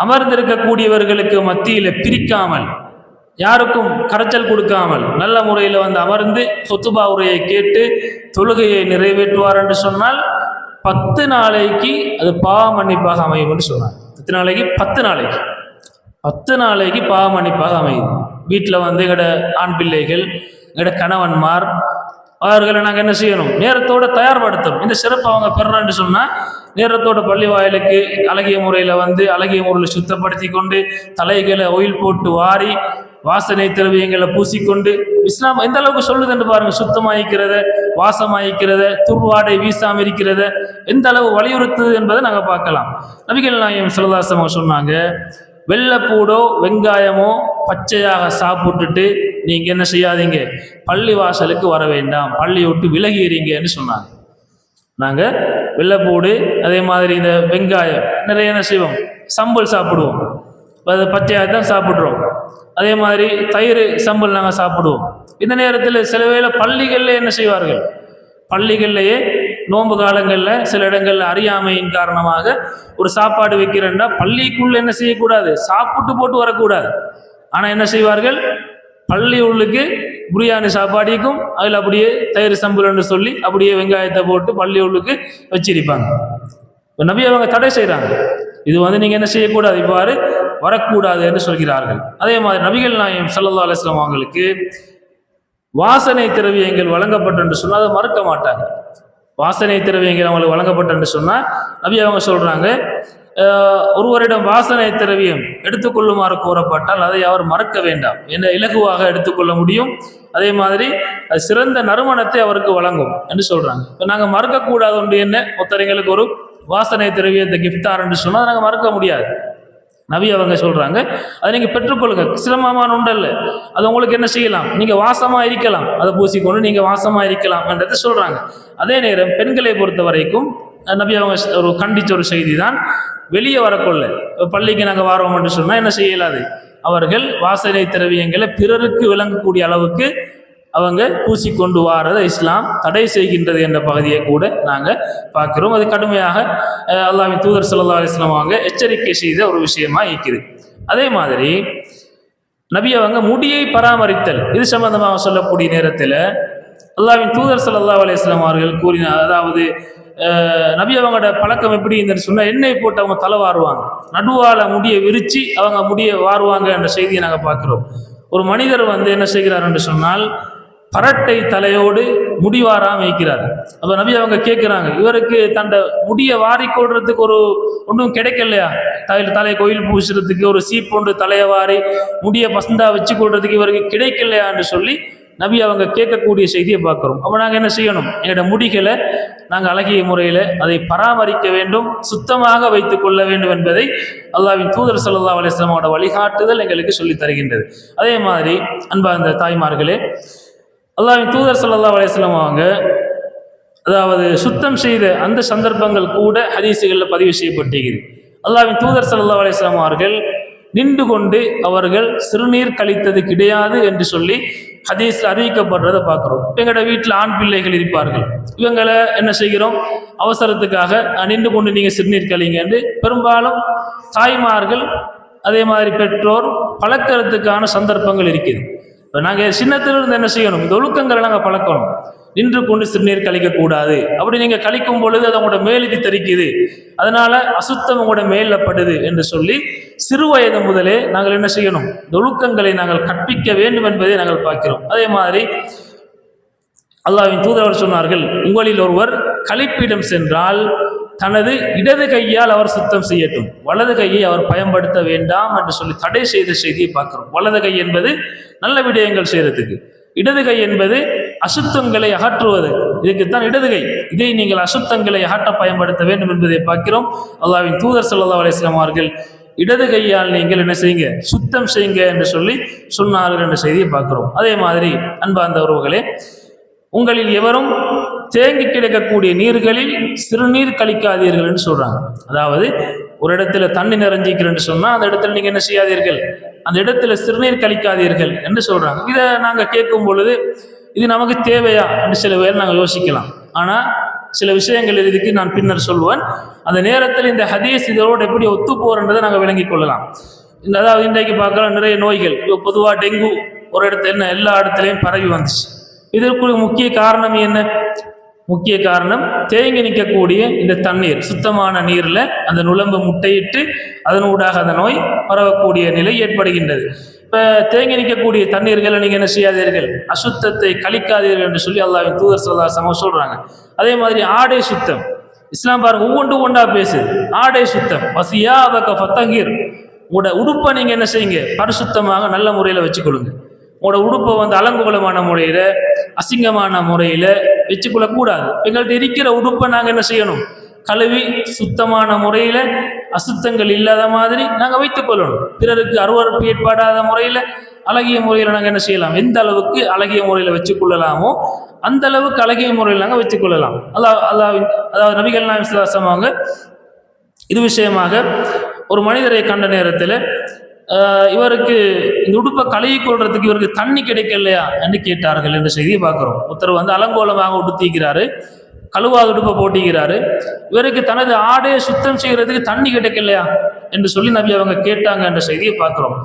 அமர்ந்திருக்கக்கூடியவர்களுக்கு மத்தியில் பிரிக்காமல் யாருக்கும் கரைச்சல் கொடுக்காமல் நல்ல முறையில் அமர்ந்து ஹுத்பா உரையை கேட்டு தொழுகையை நிறைவேற்றுவார் என்று சொன்னால் 10 நாளைக்கு அது பாவ மன்னிப்பாக அமையும் என்று சொன்னார். 10 நாளைக்கு பாவ மன்னிப்பாக அமையுது. வீட்டில் எங்களோட ஆண் பிள்ளைகள், எங்களோட கணவன்மார், அவர்களை நாங்கள் என்ன செய்யணும்? நேரத்தோடு தயார்படுத்தணும். இந்த சிறப்பு அவங்க பெறணும்னு சொன்னால் நேரத்தோட பள்ளி வாயிலுக்கு அழகிய முறையில் அழகிய முறையில் சுத்தப்படுத்தி கொண்டு தலைகளை ஒயில் போட்டு வாரி வாசனை திரவியங்களை பூசிக்கொண்டு இஸ்லாம் எந்த அளவுக்கு சொல்லுதுன்னு பாருங்க. சுத்தமாயிக்கிறத, வாசமாயிக்கிறத, துர்வாடை வீசாமல் இருக்கிறத எந்த அளவு வலியுறுத்துது என்பதை நாங்கள் பார்க்கலாம். நபிகள் நாயகம் ஸல்லல்லாஹு அலைஹி வஸல்லம் சொன்னாங்க, வெள்ளைப்பூடோ வெங்காயமோ பச்சையாக சாப்பிட்டுட்டு நீங்கள் என்ன செய்யாதீங்க? பள்ளி வாசலுக்கு வர வேண்டாம், பள்ளியை விட்டு விலகிறீங்கன்னு சொன்னாங்க. நாங்கள் வெள்ளைப்பூடு அதே மாதிரி இந்த வெங்காயம் நிறைய என்ன செய்வோம்? சம்பல் சாப்பிடுவோம், அது பச்சையாக தான் சாப்பிட்றோம். அதே மாதிரி தயிர் சம்பல் நாங்கள் சாப்பிடுவோம். இந்த நேரத்தில் சில வேளை பள்ளிகளில் என்ன செய்வார்கள்? பள்ளிகள்லையே நோன்பு காலங்களில் சில இடங்களில் அறியாமையின் காரணமாக ஒரு சாப்பாடு வைக்கிறேன்னா பள்ளிக்குள்ளே என்ன செய்யக்கூடாது? சாப்பிட்டு போட்டு வரக்கூடாது. ஆனால் என்ன செய்வார்கள்? பள்ளி உள்ளுக்கு பிரியாணி சாப்பாடிக்கும் அதில் அப்படியே தயிர் சம்பல்னு சொல்லி அப்படியே வெங்காயத்தை போட்டு பள்ளி உள்ளுக்கு வச்சிருப்பாங்க. இப்போ நபி அவங்க தடை செய்கிறாங்க. இது நீங்கள் என்ன செய்யக்கூடாது, இவ்வாறு வரக்கூடாது என்று சொல்கிறார்கள். அதே மாதிரி நபிகள் நாயகம் ஸல்லல்லாஹு அலைஹி வஸல்லம் அவங்களுக்கு வாசனை திரவியங்கள் வழங்கப்பட்டு என்று சொன்னால் அதை மறுக்க மாட்டாங்க. வாசனை திரவியங்கள் அவங்களுக்கு வழங்கப்பட்டு என்று சொன்னால் நபி அவங்க சொல்கிறாங்க, ஒருவரிடம் வாசனை திரவியம் எடுத்துக்கொள்ளுமாறு கோரப்பட்டால் அதை அவர் மறக்க வேண்டாம், என்ற இலகுவாக எடுத்துக்கொள்ள முடியும். அதே மாதிரி அது சிறந்த நறுமணத்தை அவருக்கு வழங்கும் என்று சொல்கிறாங்க. இப்போ நாங்கள் மறக்கக்கூடாது ஒன்று என்ன, ஒருத்தரைங்களுக்கு ஒரு வாசனை திரவியத்தை கிஃப்டார் என்று சொன்னால் நாங்கள் மறக்க முடியாது. நபி அவங்க சொல்றாங்க, அதை நீங்க பெற்றுக்கொள்ளுங்க, சிரமமான உண்டல்ல, அது உங்களுக்கு என்ன செய்யலாம், நீங்க வாசமா இருக்கலாம், அதை பூசிக்கொண்டு நீங்க வாசமா இருக்கலாம் என்றதை சொல்றாங்க. அதே நேரம் பெண்களை பொறுத்த வரைக்கும் நபி அவங்க ஒரு கண்டிச்ச ஒரு செய்தி தான், வெளியே வரக்கொள்ள பள்ளிக்கு நாங்கள் வாரோம் என்று சொன்னால் என்ன செய்யலாது, அவர்கள் வாசனை திரவியங்களை பிறருக்கு விளங்கக்கூடிய அளவுக்கு அவங்க பூசிக்கொண்டு வாரதை இஸ்லாம் தடை செய்கின்றது என்ற பகுதியை கூட நாங்கள் பார்க்கிறோம். அது கடுமையாக அல்லாஹ்வின் தூதர் ஸல்லல்லாஹு அலைஹி வஸல்லம் அவங்க எச்சரிக்கை செய்த ஒரு விஷயமா இருக்குது. அதே மாதிரி நபி அவங்க முடியை பராமரித்தல் இது சம்பந்தமாக சொல்லக்கூடிய நேரத்தில் அல்லாஹ்வின் தூதர் ஸல்லல்லாஹு அலைஹி வஸல்லம் அவர்கள் கூறினார், அதாவது நபி அவங்களோட பழக்கம் எப்படி இருந்துன்னு சொன்னால், எண்ணெய் போட்டு அவங்க தலை வாருவாங்க, நடுவால முடியை விரித்து அவங்க முடியை வாருவாங்க என்ற செய்தியை நாங்கள் பார்க்கிறோம். ஒரு மனிதர் என்ன செய்கிறார் என்று சொன்னால், பரட்டை தலையோடு முடிவாராம வைக்கிறார். அப்போ நபி அவங்க கேட்குறாங்க, இவருக்கு தண்ட முடியை வாரிக்கொள்றதுக்கு ஒன்றும் கிடைக்கலையா, தலையை கோயில் பூசுறதுக்கு ஒரு சீப் ஒன்று தலையை வாரி முடியை பசந்தா வச்சு கொள்றதுக்கு இவருக்கு கிடைக்கலையா என்று சொல்லி நபி அவங்க கேட்கக்கூடிய செய்தியை பார்க்குறோம். அப்போ நாங்கள் என்ன செய்யணும், எங்களோட முடிகளை நாங்கள் அழகிய முறையில் அதை பராமரிக்க வேண்டும், சுத்தமாக வைத்துக் கொள்ள வேண்டும் என்பதை அல்லாஹ்வின் தூதர் ஸல்லல்லாஹு அலைஹி வஸல்லம் அவரோட வழிகாட்டுதல் எங்களுக்கு சொல்லித் தருகின்றது. அதே மாதிரி அன்பார்ந்த தாய்மார்களே, அல்லாஹ்வின் தூதர் ஸல்லல்லாஹு அலைஹி வஸல்லம் அவங்க அதாவது சுத்தம் செய்த அந்த சந்தர்ப்பங்கள் கூட ஹதீஸுகளில் பதிவு செய்யப்பட்டிருக்கிறது. அல்லாஹ்வின் தூதர் ஸல்லல்லாஹு அலைஹி வஸல்லம் அவர்கள் நின்று கொண்டு அவர்கள் சிறுநீர் கழித்தது கிடையாது என்று சொல்லி ஹதீஸில் அறிவிக்கப்படுறதை பார்க்குறோம். எங்களோட வீட்டில் ஆண் பிள்ளைகள் இருப்பார்கள், இவங்களை என்ன செய்கிறோம், அவசரத்துக்காக நின்று கொண்டு நீங்கள் சிறுநீர் கழிங்க என்று பெரும்பாலும் தாய்மார்கள் அதே மாதிரி பெற்றோர் பழக்கிறதுக்கான சந்தர்ப்பங்கள் இருக்குது. இப்போ நாங்கள் சின்னத்திலிருந்து என்ன செய்யணும், இந்த ஒழுக்கங்களை நாங்கள் பழக்கணும். நின்று கொண்டு சிறுநீர் கழிக்கக்கூடாது, அப்படி நீங்கள் கழிக்கும் பொழுது அது உங்களோட மேலுக்கு தெரிக்குது, அதனால அசுத்தம் உங்களோட மேலில் படுது என்று சொல்லி சிறு வயது முதலே நாங்கள் என்ன செய்யணும், இந்த ஒழுக்கங்களை நாங்கள் கற்பிக்க வேண்டும் என்பதை நாங்கள் பார்க்கிறோம். அதே மாதிரி அல்லாஹ்வின் தூதர் சொன்னார்கள், உங்களில் ஒருவர் கழிப்பிடம் சென்றால் தனது இடது கையால் அவர் சுத்தம் செய்யட்டும், வலது கையை அவர் பயன்படுத்த வேண்டாம் என்று சொல்லி தடை செய்த செய்தியை பார்க்கிறோம். வலது கை என்பது நல்ல விடயங்கள் செய்யறதுக்கு, இடது கை என்பது அசுத்தங்களை அகற்றுவது, இதுக்குத்தான் இடது கை. இதை நீங்கள் அசுத்தங்களை அகற்ற பயன்படுத்த வேண்டும் என்பதை பார்க்கிறோம். அல்லாஹ்வின் தூதர் ஸல்லல்லாஹு அலைஹி வஸல்லம் அவர்கள் இடது கையால் நீங்கள் என்ன செய்யுங்க, சுத்தம் செய்யுங்க என்று சொல்லி சொன்னார்கள் என்ற செய்தியை பார்க்கிறோம். அதே மாதிரி அன்பார்ந்த உறவுகளே, உங்களில் எவரும் தேங்கி கிடக்கக்கூடிய நீர்களில் சிறுநீர் கழிக்காதீர்கள் என்று சொல்றாங்க. அதாவது ஒரு இடத்துல தண்ணி நிறைஞ்சிக்கிறேன்னு சொன்னால் அந்த இடத்துல நீங்கள் என்ன செய்யாதீர்கள், அந்த இடத்துல சிறுநீர் கழிக்காதீர்கள் என்று சொல்றாங்க. இதை நாங்கள் கேட்கும் பொழுது இது நமக்கு தேவையா என்று சில பேர் நாங்கள் யோசிக்கலாம். ஆனால் சில விஷயங்கள் இதுக்கு நான் பின்னர் சொல்வேன். அந்த நேரத்தில் இந்த ஹதீஸ் இதோடு எப்படி ஒத்து போறன்றதை நாங்கள் விளங்கிக் கொள்ளலாம். அதாவது இன்றைக்கு பார்க்கலாம் நிறைய நோய்கள், பொதுவாக டெங்கு ஒரு இடத்துல எல்லா இடத்துலையும் பரவி வந்துச்சு. இதற்கு முக்கிய காரணம் என்ன? முக்கிய காரணம் தேங்கி நிற்கக்கூடிய இந்த தண்ணீர், சுத்தமான நீரில் அந்த நுளம்பு முட்டையிட்டு அதனூடாக அந்த நோய் பரவக்கூடிய நிலை ஏற்படுகின்றது. இப்போ தேங்கி நிற்கக்கூடிய தண்ணீர்களை நீங்கள் என்ன செய்யாதீர்கள், அசுத்தத்தை கழிக்காதீர்கள் என்று சொல்லி அல்லாஹ்வின் தூதர் ஸல்லல்லாஹு அலைஹி வஸல்லம் சொல்கிறாங்க. அதே மாதிரி ஆடை சுத்தம், இஸ்லாம் பாருங்க ஒவ்வொன்றா பேசுது. ஆடை சுத்தம், வசியாபக ஃபத்தஹிர், உங்களோட உடுப்பை நீங்கள் என்ன செய்யுங்க, பரிசுத்தமாக நல்ல முறையில் வச்சுக்கொள்ளுங்க. உங்களோட உடுப்பை அலங்கோலமான முறையில் அசிங்கமான முறையில் வச்சுக்கொள்ளக்கூடாது. எங்கள்கிட்ட இருக்கிற உடுப்பை நாங்கள் என்ன செய்யணும், கழுவி சுத்தமான முறையில் அசுத்தங்கள் இல்லாத மாதிரி நாங்கள் வைத்துக் கொள்ளணும். பிறருக்கு அருவருப்பு ஏற்படாத முறையில் அழகிய முறையில் நாங்கள் என்ன செய்யலாம், எந்த அளவுக்கு அழகிய முறையில் வச்சுக்கொள்ளலாமோ அந்த அளவுக்கு அழகிய முறையில் நாங்கள் வச்சுக்கொள்ளலாம். அதாவது நபிகள் நாயகம் ஸல்லல்லாஹு அலைஹி வஸல்லம் அவங்க இது விஷயமாக ஒரு மனிதரை கண்ட நேரத்தில் இவருக்கு இந்த உடுப்பை கழுவி கொள்றதுக்கு இவருக்கு தண்ணி கிடைக்கலையா என்று கேட்டார்கள் என்ற செய்தியை பார்க்குறோம். ஒருத்தர் அலங்கோலமாக உடுத்திக்கிறாரு, கழுவாத உடுப்பை போட்டிக்கிறாரு, இவருக்கு தனது ஆடையை சுத்தம் செய்கிறதுக்கு தண்ணி கிடைக்கலையா என்று சொல்லி நபி அவங்க கேட்டாங்க என்ற செய்தியை பார்க்குறோம்.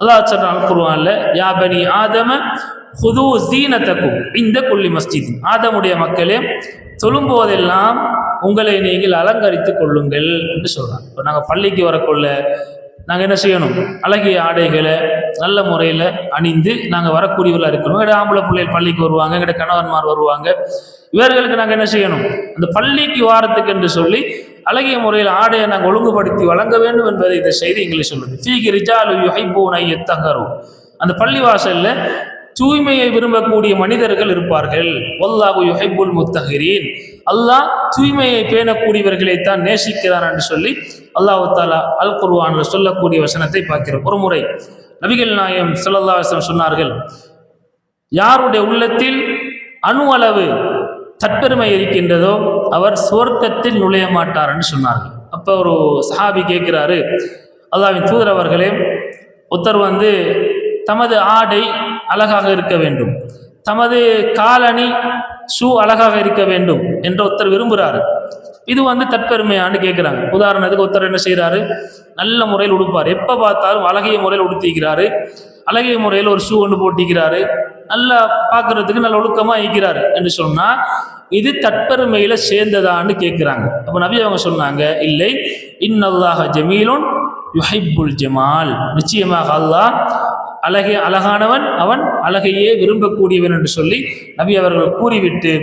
அல்லாஹ் சொல்றான் குர்ஆன்ல, யா பனி ஆதம ஹுது ஸீனதகும் இந்த குல்லி மஸ்ஜித், ஆதமுடைய மக்களே தொழும்போதெல்லாம் உங்களை நீங்கள் அலங்கரித்துக் கொள்ளுங்கள் என்று சொல்றாங்க. இப்போ நாங்கள் பள்ளிக்கு வரக்குள்ள நாங்கள் என்ன செய்யணும், அழகிய ஆடைகளை நல்ல முறையில் அணிந்து நாங்கள் வரக்கூடியவர்களாக இருக்கணும். எங்கள்ட ஆம்பளை பிள்ளைகள் பள்ளிக்கு வருவாங்க, எங்கள்ட கணவன்மார் வருவாங்க, இவர்களுக்கு நாங்கள் என்ன செய்யணும், அந்த பள்ளிக்கு வாரத்துக்கு என்று சொல்லி அழகிய முறையில் ஆடையை நாங்கள் ஒழுங்குபடுத்தி வழங்க வேண்டும் என்பதை இந்த செய்தி எங்களை சொல்லுது. ஃபீகி ரிஜாலு யுஹிப்பூன யத்தஹரு, அந்த பள்ளி வாசலில் தூய்மையை விரும்பக்கூடிய மனிதர்கள் இருப்பார்கள். வல்லாஹு யுஹிப்புல் முத்தஹிரீன், அல்லாஹ் தூய்மையை பேணக்கூடியவர்களைத்தான் நேசிக்கிறான் என்று சொல்லி அல்லாஹ் தஆலா அல் குர்ஆன்ல சொல்லக்கூடிய வசனத்தை பார்க்கிறோம். ஒரு முறை நபிகள் நாயகம் ஸல்லல்லாஹு அலைஹி வஸல்லம் சொன்னார்கள், யாருடைய உள்ளத்தில் அணு அளவு தற்பெருமை இருக்கின்றதோ அவர் சுவர்க்கத்தில் நுழைய மாட்டார் என்று சொன்னார்கள். அப்போ ஒரு சஹாபி கேட்கிறாரு, அல்லாஹ்வின் தூதர் அவர்களே, ஒருத்தர் தமது ஆடை அழகாக இருக்க வேண்டும், தமது காலணி ஷூ அழகாக இருக்க வேண்டும் என்று ஒருத்தர் விரும்புகிறாரு. இது தற்பெருமையான்னு கேட்குறாங்க. உதாரணத்துக்கு ஒருத்தர் என்ன செய்கிறாரு, நல்ல முறையில் உடுப்பார், எப்போ பார்த்தாலும் அழகிய முறையில் உடுத்திக்கிறாரு, அழகிய முறையில் ஒரு ஷூ ஒன்று போட்டிக்கிறாரு, நல்லா பார்க்கறதுக்கு நல்ல ஒழுக்கமாக இருக்கிறாரு என்று சொன்னால் இது தற்பெருமையில சேர்ந்ததான்னு கேட்குறாங்க. அப்போ நபி அவங்க சொன்னாங்க, இல்லை, இன்னல்லாஹ ஜமீலுன் யுஹிப்புல் ஜமால், நிச்சயமாக அல்லாஹ் அழகானவன், அவன் அழகையே விரும்பக்கூடியவன் என்று சொல்லி நபி அவர்கள் கூறிவிட்டு,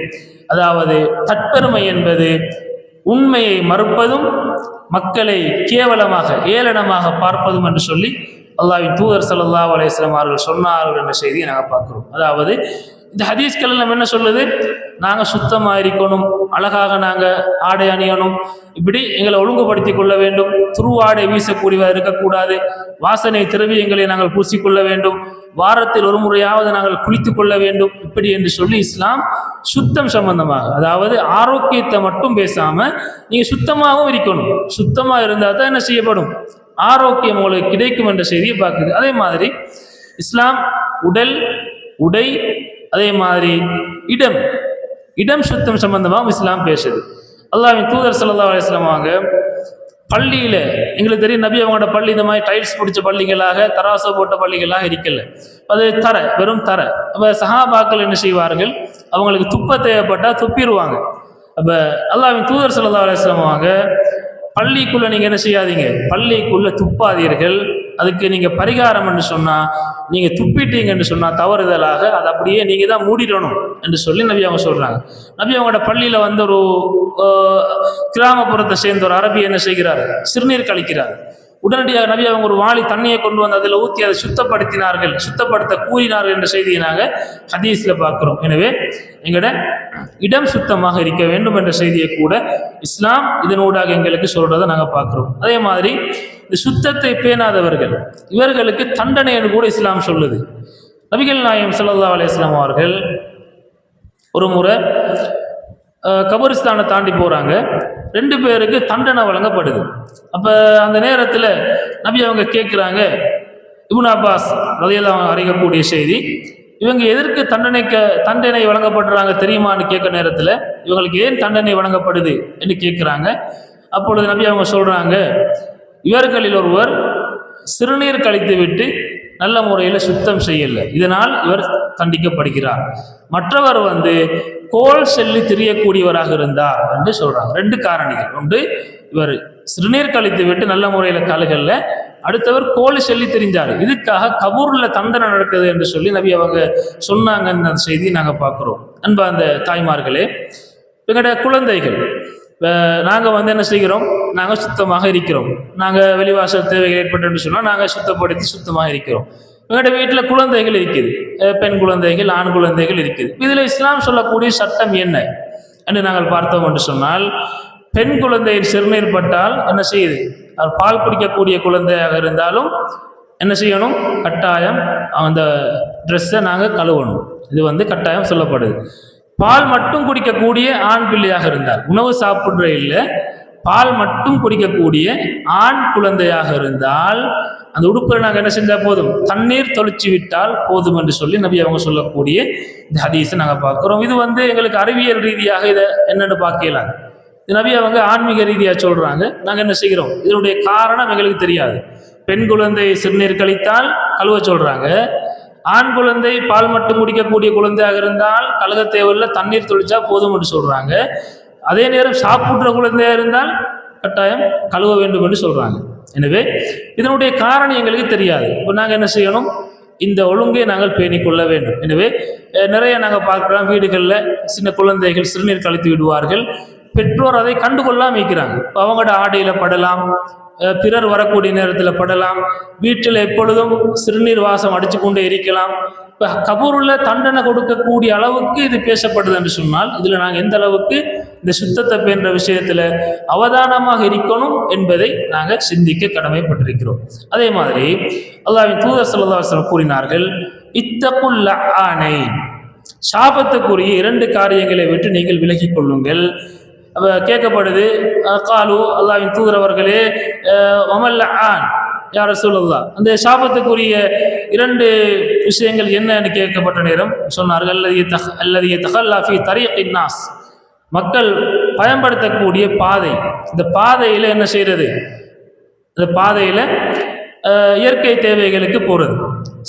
அதாவது தற்பெருமை என்பது உண்மையை மறுப்பதும் மக்களை கேவலமாக ஏளனமாக பார்ப்பதும் என்று சொல்லி அல்லாஹ்வின் தூதர் ஸல்லல்லாஹு அலைஹி வஸல்லம் அவர்கள் சொன்னார்கள் என்ற செய்தியை நாங்கள் பார்க்கிறோம். அதாவது இந்த ஹதீஸ்கள் நம்ம என்ன சொல்லுது, நாங்கள் சுத்தமாக இருக்கணும், அழகாக நாங்கள் ஆடை அணியணும், இப்படி எங்களை ஒழுங்குபடுத்தி கொள்ள வேண்டும், துருவாடை வீசக்கூடியதாக இருக்கக்கூடாது, வாசனை திரவியங்களை நாங்கள் பூசிக்கொள்ள வேண்டும், வாரத்தில் ஒரு முறையாவது நாங்கள் குளித்து கொள்ள வேண்டும், இப்படி என்று சொல்லி இஸ்லாம் சுத்தம் சம்பந்தமாக, அதாவது ஆரோக்கியத்தை மட்டும் பேசாமல் நீங்கள் சுத்தமாகவும் இருக்கணும், சுத்தமாக இருந்தால் தான் என்ன செய்யப்படும், ஆரோக்கியம் உங்களுக்கு கிடைக்கும் என்ற செய்தியை பார்க்குது. அதே மாதிரி இஸ்லாம் உடல், உடை, அதே மாதிரி இடம் சுத்தம் சம்பந்தமாக இஸ்லாம் பேசுது. அல்லாஹ்வின் தூதர் ஸல்லல்லாஹு அலைஹி வஸல்லம் அவங்க பள்ளியில், எங்களுக்கு தெரியும் நபி அவங்களோட பள்ளி இந்த மாதிரி டைல்ஸ் பிடிச்ச பள்ளிகளாக, தராசு போட்ட பள்ளிகளாக இருக்கல, அது வெறும் தர. அப்போ சஹாபாக்கள் என்ன செய்வார்கள், அவங்களுக்கு துப்ப தேவைப்பட்டால் துப்பிடுவாங்க. அப்போ அல்லாஹ்வின் தூதர் ஸல்லல்லாஹு அலைஹி வஸல்லம் அவங்க பள்ளிக்குள்ளே நீங்கள் என்ன செய்யாதீங்க, பள்ளிக்குள்ளே துப்பாதீர்கள், அதுக்கு நீங்கள் பரிகாரம் என்று சொன்னால், நீங்கள் துப்பிட்டீங்கன்னு சொன்னால் தவறுதலாக அதை அப்படியே நீங்கள் தான் மூடிடணும் என்று சொல்லி நபி அவங்க சொல்கிறாங்க. நபி அவங்களோட பள்ளியில் ஒரு கிராமப்புறத்தை சேர்ந்த ஒரு அரபி என்ன செய்கிறார், சிறுநீர் கழிக்கிறார். உடனடியாக நபி அவங்க ஒரு வாளி தண்ணியை கொண்டு வந்து அதில் ஊற்றி அதை சுத்தப்படுத்த கூறினார்கள் என்ற செய்தியை நாங்கள் ஹதீஸில் பார்க்குறோம். எனவே எங்களோட இடம் சுத்தமாக இருக்க வேண்டும் என்ற செய்தியை கூட இஸ்லாம் இதனூடாக எங்களுக்கு சொல்கிறத நாங்கள் பார்க்குறோம். அதே மாதிரி இந்த சுத்தத்தை பேணாதவர்கள், இவர்களுக்கு தண்டனைன்னு கூட இஸ்லாம் சொல்லுது. நபிகள் நாயகம் ஸல்லல்லாஹு அலைஹி வஸல்லம் அவர்கள் ஒரு முறை கபரிஸ்தானை தாண்டி போகிறாங்க, 2 பேருக்கு தண்டனை வழங்கப்படுது. அப்போ அந்த நேரத்தில் நபி அவங்க கேட்குறாங்க, இப்னு அப்பாஸ் ரலியல்லாஹு அன்ஹு அறியக்கூடிய செய்தி, இவங்க எதற்கு தண்டனை வழங்கப்படுறாங்க தெரியுமான்னு கேட்க நேரத்தில் இவங்களுக்கு ஏன் தண்டனை வழங்கப்படுது என்று கேட்குறாங்க. அப்பொழுது நபி அவங்க சொல்கிறாங்க, இவர்களில் ஒருவர் சிறுநீர் கழித்து விட்டு நல்ல முறையில் சுத்தம் செய்யலை, இதனால் இவர் தண்டிக்கப்படுகிறார். மற்றவர் கோல் செல்லி திரியக்கூடியவராக இருந்தார் என்று சொல்றாங்க. 2 காரணிகள், ஒன்று இவர் சிறுநீர் கழித்து விட்டு நல்ல முறையில் கழுகல்ல, அடுத்தவர் கோல் செல்லி தெரிஞ்சார், இதுக்காக கபூர்ல தண்டனை நடக்குது என்று சொல்லி நபி அவங்க சொன்னாங்கன்னு அந்த செய்தியை நாங்கள் பார்க்குறோம். அன்பா அந்த தாய்மார்களே, எங்களோட குழந்தைகள், நாங்கள் என்ன செய்கிறோம், நாங்கள் சுத்தமாக இருக்கிறோம், நாங்கள் வெளிவாசல் தேவைகள் ஏற்பட்டு சொன்னால் நாங்கள் சுத்தப்படுத்தி சுத்தமாக இருக்கிறோம். எங்களோட வீட்டில் குழந்தைகள் இருக்குது, பெண் குழந்தைகள், ஆண் குழந்தைகள் இருக்குது. இதில் இஸ்லாம் சொல்லக்கூடிய சட்டம் என்ன என்று நாங்கள் பார்த்தோம் என்று சொன்னால், பெண் குழந்தையின் சிறுநீர் பட்டால் என்ன செய்யுது, பால் குடிக்கக்கூடிய குழந்தையாக இருந்தாலும் என்ன செய்யணும், கட்டாயம் அந்த ட்ரெஸ்ஸை நாங்கள் கழுவணும். இது கட்டாயம் சொல்லப்படுது. பால் மட்டும் குடிக்கக்கூடிய ஆண் பிள்ளையாக இருந்தால், உணவு சாப்பிட்ற இல்லை, பால் மட்டும் குடிக்கக்கூடிய ஆண் குழந்தையாக இருந்தால் அந்த உடுப்பில் நாங்கள் என்ன செஞ்சால் போதும், தண்ணீர் தொளிச்சு விட்டால் போதும் என்று சொல்லி நபி அவங்க சொல்லக்கூடிய இந்த ஹதீஸை நாங்கள் பார்க்குறோம். இது எங்களுக்கு அறிவியல் ரீதியாக இதை என்னென்னு பார்க்கலாம். இது நபி அவங்க ஆன்மீக ரீதியாக சொல்கிறாங்க. நாங்கள் என்ன செய்கிறோம், இதனுடைய காரணம் எங்களுக்கு தெரியாது. பெண் குழந்தை சிறுநீர் கழித்தால் கழுவ சொல்கிறாங்க, ஆண் குழந்தை பால் மட்டும் குடிக்கக்கூடிய குழந்தையாக இருந்தால் கழுக தேவையில்லை, தண்ணீர் தொளிச்சா போதும் என்று சொல்கிறாங்க. அதே நேரம் சாப்பிட்ற குழந்தையாக இருந்தால் கட்டாயம் கழுவ வேண்டும் என்று சொல்கிறாங்க. எனவே இதனுடைய காரணம் எங்களுக்கு தெரியாது. இப்போ நாங்கள் என்ன செய்யணும், இந்த ஒழுங்கை நாங்கள் பேணிக்கொள்ள வேண்டும். எனவே நிறைய நாங்கள் பார்க்கலாம், வீடுகளில் சின்ன குழந்தைகள் சிறுநீர் கழித்து விடுவார்கள், பெற்றோர் அதை கண்டுகொள்ளாமல் வைக்கிறாங்க. அவங்களோட ஆடையில் படலாம், பிறர் வரக்கூடிய நேரத்தில் படலாம், வீட்டில் எப்பொழுதும் சிறுநீர் வாசம் அடித்து கொண்டே இருக்கலாம். இப்போ கபூரில் தண்டனை கொடுக்கக்கூடிய அளவுக்கு இது பேசப்படுது என்று சொன்னால், இதில் நாங்கள் எந்த அளவுக்கு இந்த சுத்தத்தை பேன்ற விஷயத்தில் அவதானமாக இருக்கணும் என்பதை நாங்கள் சிந்திக்க கடமைப்பட்டிருக்கிறோம். அதே மாதிரி அல்லாஹ்வின் தூதர் ஸல்லல்லாஹு அலைஹி வஸல்லம் கூறினார்கள், இத்தகுல் லஆனைன், சாபத்துக்குரிய 2 காரியங்களை விட்டு நீங்கள் விலகிக் கொள்ளுங்கள். கேட்கப்படுது, காலு அல்லாஹ்வின் தூதர் அவர்களே, வமல் லஆன் யா ரசூலல்லாஹ், அந்த சாபத்துக்குரிய 2 விஷயங்கள் என்னன்னு கேட்கப்பட்ட நேரம் சொன்னார்கள், அல்லதி யதகல்லா ஃபீ தரீகின் நாஸ், மக்கள் பயன்படுத்தக்கூடிய பாதை, இந்த பாதையில் என்ன செய்கிறது, இந்த பாதையில் இயற்கை தேவைகளுக்கு போகிறது,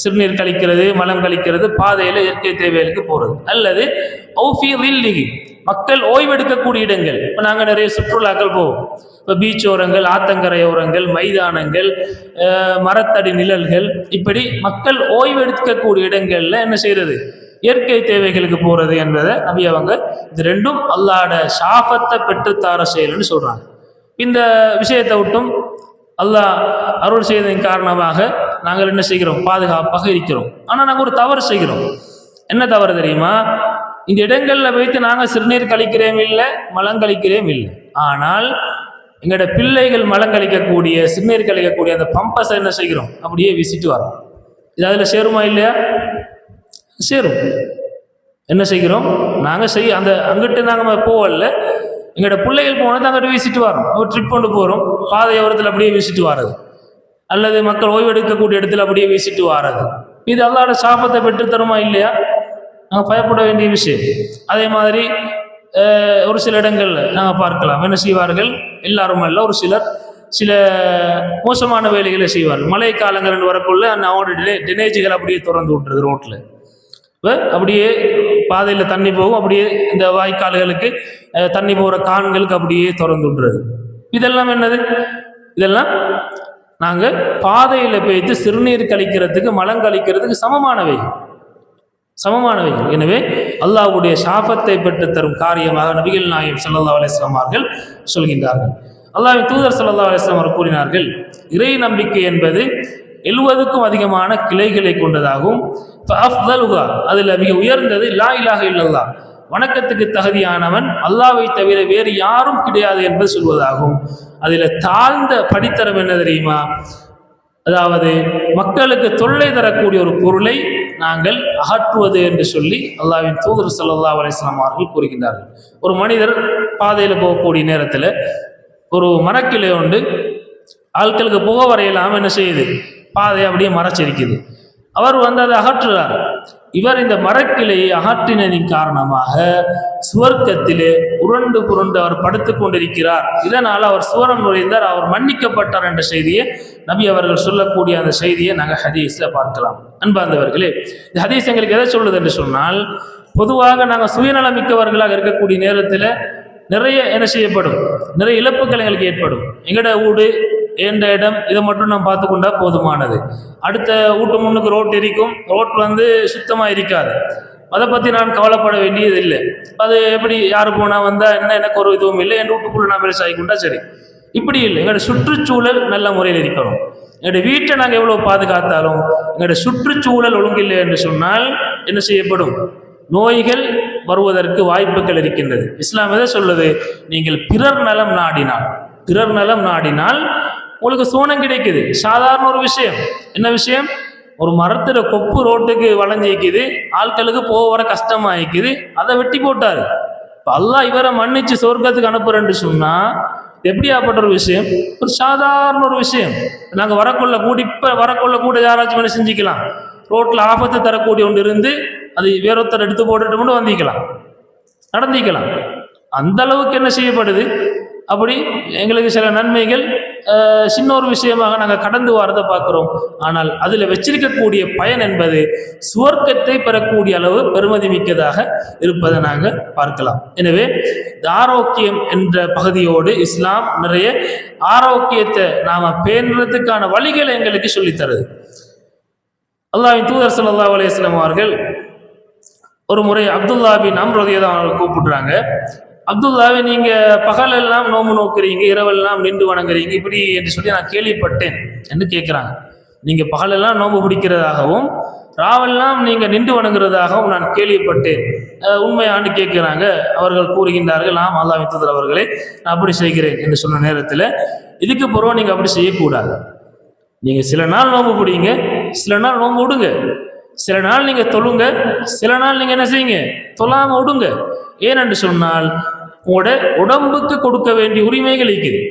சிறுநீர் கழிக்கிறது, மலம் கழிக்கிறது, பாதையில் இயற்கை தேவைகளுக்கு போகிறது. அல்லது ஔஃபி ரில்லிஹி, மக்கள் ஓய்வெடுக்கக்கூடிய இடங்கள். இப்போ நாங்கள் நிறைய சுற்றுலாக்கள் போவோம். இப்போ பீச் ஓரங்கள், ஆத்தங்கரை ஓரங்கள், மைதானங்கள், மரத்தடி நிழல்கள், இப்படி மக்கள் ஓய்வெடுக்கக்கூடிய இடங்களில் என்ன செய்கிறது, இயற்கை தேவைகளுக்கு போகிறது என்பதை நபி அவங்க இது 2ம் அல்லாஹ்வோட ஷாஃபத்தை பெற்றுத்தார செயல்னு சொல்கிறாங்க. இந்த விஷயத்தை விட்டும் அல்லாஹ் அருள் செய்ததின் காரணமாக நாங்கள் என்ன செய்கிறோம், பாதுகாப்பாக இருக்கிறோம். ஆனால் நாங்கள் ஒரு தவறு செய்கிறோம். என்ன தவறு தெரியுமா? இந்த இடங்களில் வைத்து நாங்கள் சிறுநீர் கழிக்கிறேன் இல்லை, மலம் கழிக்கிறேன் இல்லை. ஆனால் எங்களோட பிள்ளைகள் மலம் கழிக்கக்கூடிய, சிறுநீர் கழிக்கக்கூடிய அந்த பம்பஸை என்ன செய்கிறோம், அப்படியே வீசிட்டு வரோம். இது அதில் சேருமா இல்லையா? சேரும். என்ன செய்கிறோம் நாங்கள் அந்த அங்கிட்டு நாங்கள் போகல, எங்களோட பிள்ளைகள் போனது அங்கிட்டு வீசிட்டு வரோம். ஒரு ட்ரிப் கொண்டு போகிறோம், பாதை ஓரத்தில் அப்படியே வீசிட்டு வாரது, அல்லது மக்கள் ஓய்வெடுக்கக்கூடிய இடத்துல அப்படியே வீசிட்டு வாரது. இது அல்லாஹ்வோட சாபத்தை பெற்றுத்தருமா இல்லையா? நாங்கள் பயப்பட வேண்டிய விஷயம். அதே மாதிரி ஒரு சில இடங்களில் நாங்கள் பார்க்கலாம், என்ன செய்வார்கள், எல்லாரும் அல்ல, ஒரு சிலர் சில மோசமான வேலைகளை செய்வார்கள். மழை காலங்கள் வரக்குள்ள அவங்களோட டினேஜுகள் அப்படியே திறந்து விட்டுறது ரோட்டில். இப்போ அப்படியே பாதையில் தண்ணி போகும், அப்படியே இந்த வாய்க்கால்களுக்கு தண்ணி போகிற கான்களுக்கு அப்படியே திறந்து விட்டுறது. இதெல்லாம் என்னது? இதெல்லாம் நாங்கள் பாதையில் போய்த்து சிறுநீர் கழிக்கிறதுக்கு, மலம் கழிக்கிறதுக்கு சமமானவைகள். எனவே அல்லாஹ்வுடைய ஷாஃபத்தை பெற்று தரும் காரியமாக நபிகள் நாயகம் ஸல்லல்லாஹு அலைஹி வஸல்லம் அவர்கள் சொல்கின்றார்கள். அல்லாஹ்வின் தூதர் ஸல்லல்லாஹு அலைஹி வஸல்லம் அவர்கள் கூறினார்கள், இறை நம்பிக்கை என்பது 70க்கும் அதிகமான கிளைகளை கொண்டதாகும். அதில் மிக உயர்ந்தது லா இலாஹ இல்லல்லாஹ், வணக்கத்துக்கு தகுதியானவன் அல்லாஹ்வை தவிர வேறு யாரும் கிடையாது என்பது சொல்வதாகும். அதில் தாழ்ந்த படித்தரம் என்ன தெரியுமா? அதாவது மக்களுக்கு தொல்லை தரக்கூடிய ஒரு பொருளை நாங்கள் அகற்றுவது என்று சொல்லி அல்லாஹ்வின் தூதர் ஸல்லல்லாஹு அலைஹி வஸல்லம் அவர்கள் கூறுகின்றார்கள். ஒரு மனிதர் பாதையில் போகக்கூடிய நேரத்தில் ஒரு மரக்கிளை உண்டு, ஆட்களுக்கு புக வரையலாம், என்ன செய்யுது, பாதை அப்படியே மறைச்சிருக்குது. அவர் அதை அகற்றுறார். இவர் இந்த மரக்கிளையை அகற்றினதின் காரணமாக சுவர்க்கத்திலே உருண்டு புரண்டு அவர் படுத்து கொண்டிருக்கிறார். இதனால் அவர் சுவனம் நுழைந்தார், அவர் மன்னிக்கப்பட்டார் என்ற செய்தியை நபி அவர்கள் சொல்லக்கூடிய அந்த செய்தியை நாங்கள் ஹதீஸில் பார்க்கலாம். அன்பார்ந்தவர்களே, இந்த ஹதீஸ் எங்களுக்கு எதை சொல்லுது என்று சொன்னால், பொதுவாக நாங்கள் சுயநலமிக்கவர்களாக இருக்கக்கூடிய நேரத்தில் நிறைய என்ன செய்யப்படும், நிறைய இழப்புகள் எங்களுக்கு ஏற்படும். எங்களோட வீடு, எந்த இடம், இதை மட்டும் நான் பார்த்து கொண்டா போதுமானது. அடுத்த வீட்டு முன்னுக்கு ரோட் இருக்கும், ரோட் சுத்தமாக இருக்காது, அதை பற்றி நான் கவலைப்பட வேண்டியது இல்லை. அது எப்படி யார் போனால் வந்தால் என்ன, எனக்கு ஒரு இதுவும் இல்லை, என் வீட்டுக்குள்ளே நான் பெருசாகி கொண்டா சரி. இப்படி இல்லை. எங்களோட சுற்றுச்சூழல் நல்ல முறையில் இருக்கணும். எங்களுடைய வீட்டை நாங்கள் எவ்வளோ பாதுகாத்தாலும் எங்களுடைய சுற்றுச்சூழல் ஒழுங்கில்லை என்று சொன்னால் என்ன செய்யப்படும், நோய்கள் வருவதற்கு வாய்ப்புகள் இருக்கின்றது. இஸ்லாம் எதை சொல்லுது? நீங்கள் பிறர் நலம் நாடினால் உங்களுக்கு சோனம் கிடைக்குது. சாதாரண ஒரு விஷயம். என்ன விஷயம்? ஒரு மரத்துல கொப்பு ரோட்டுக்கு வளைஞ்சிக்குது, ஆட்களுக்கு போக வர கஷ்டமாயிக்குது, அதை வெட்டி போட்டாரு. அல்லாஹ் இவரை மன்னிச்சு சொர்க்கத்துக்கு அனுப்புறேன்னு சொன்னா எப்படியாப்பட்ட ஒரு விஷயம்? ஒரு சாதாரண ஒரு விஷயம். நாங்கள் வரக்குள்ள கூட யாராச்சும் என்ன செஞ்சுக்கலாம், ரோட்டில் ஆபத்து தரக்கூடிய ஒன்று இருந்து அது வேறொருத்தர் எடுத்து போட்டுட்டு மட்டும் நடந்திக்கலாம். அந்த அளவுக்கு என்ன செய்யப்படுது. அப்படி எங்களுக்கு சில நன்மைகள் சின்ன ஒரு விஷயமாக நாங்கள் கடந்து வரதை பார்க்குறோம். ஆனால் அதில் வச்சிருக்கக்கூடிய பயன் என்பது சுவர்க்கத்தை பெறக்கூடிய அளவு பெருமதி மிக்கதாக இருப்பதை நாங்கள் பார்க்கலாம். எனவே இந்த ஆரோக்கியம் என்ற பகுதியோடு இஸ்லாம் நிறைய ஆரோக்கியத்தை நாம் பேணுறதுக்கான வழிகளை எங்களுக்கு சொல்லித்தருது. அல்லாஹ்வின் தூதர் ஸல்லல்லாஹு அலைஹி வஸல்லம் அவர்கள் ஒரு முறை அப்துல்லா பின் அம்ர் ரலியல்லாஹு அன்ஹு கூப்பிடுறாங்க. அப்துல்லாவே நீங்க பகலெல்லாம் நோம்பு நோக்குறீங்க, இரவெல்லாம் நின்று வணங்குறீங்க இப்படி என்று சொல்லி நான் கேள்விப்பட்டேன் என்று கேட்கிறாங்க. நீங்க பகலெல்லாம் நோம்பு பிடிக்கிறதாகவும் ராவெல்லாம் நீங்க நின்று வணங்குறதாகவும் நான் கேள்விப்பட்டேன், உண்மையான்னு கேட்கிறாங்க. அவர்கள் கூறுகின்றார்கள், நாம் அல்லாஹ்வின் தூதர் அவர்களே நான் அப்படி செய்கிறேன் என்று சொன்ன நேரத்தில், இதுக்கு பிறகு நீங்க அப்படி செய்யக்கூடாது. நீங்க சில நாள் நோம்பு பிடிங்க, சில நாள் நோம்பு விடுங்க, சில நாள் நீங்க தொழுங்க, சில நாள் நீங்க என்ன செய்யுங்க, தொழாம விடுங்க. ஏனென்று சொன்னால் உங்களோட உடம்புக்கு கொடுக்க வேண்டிய உரிமைகள் இருக்குது.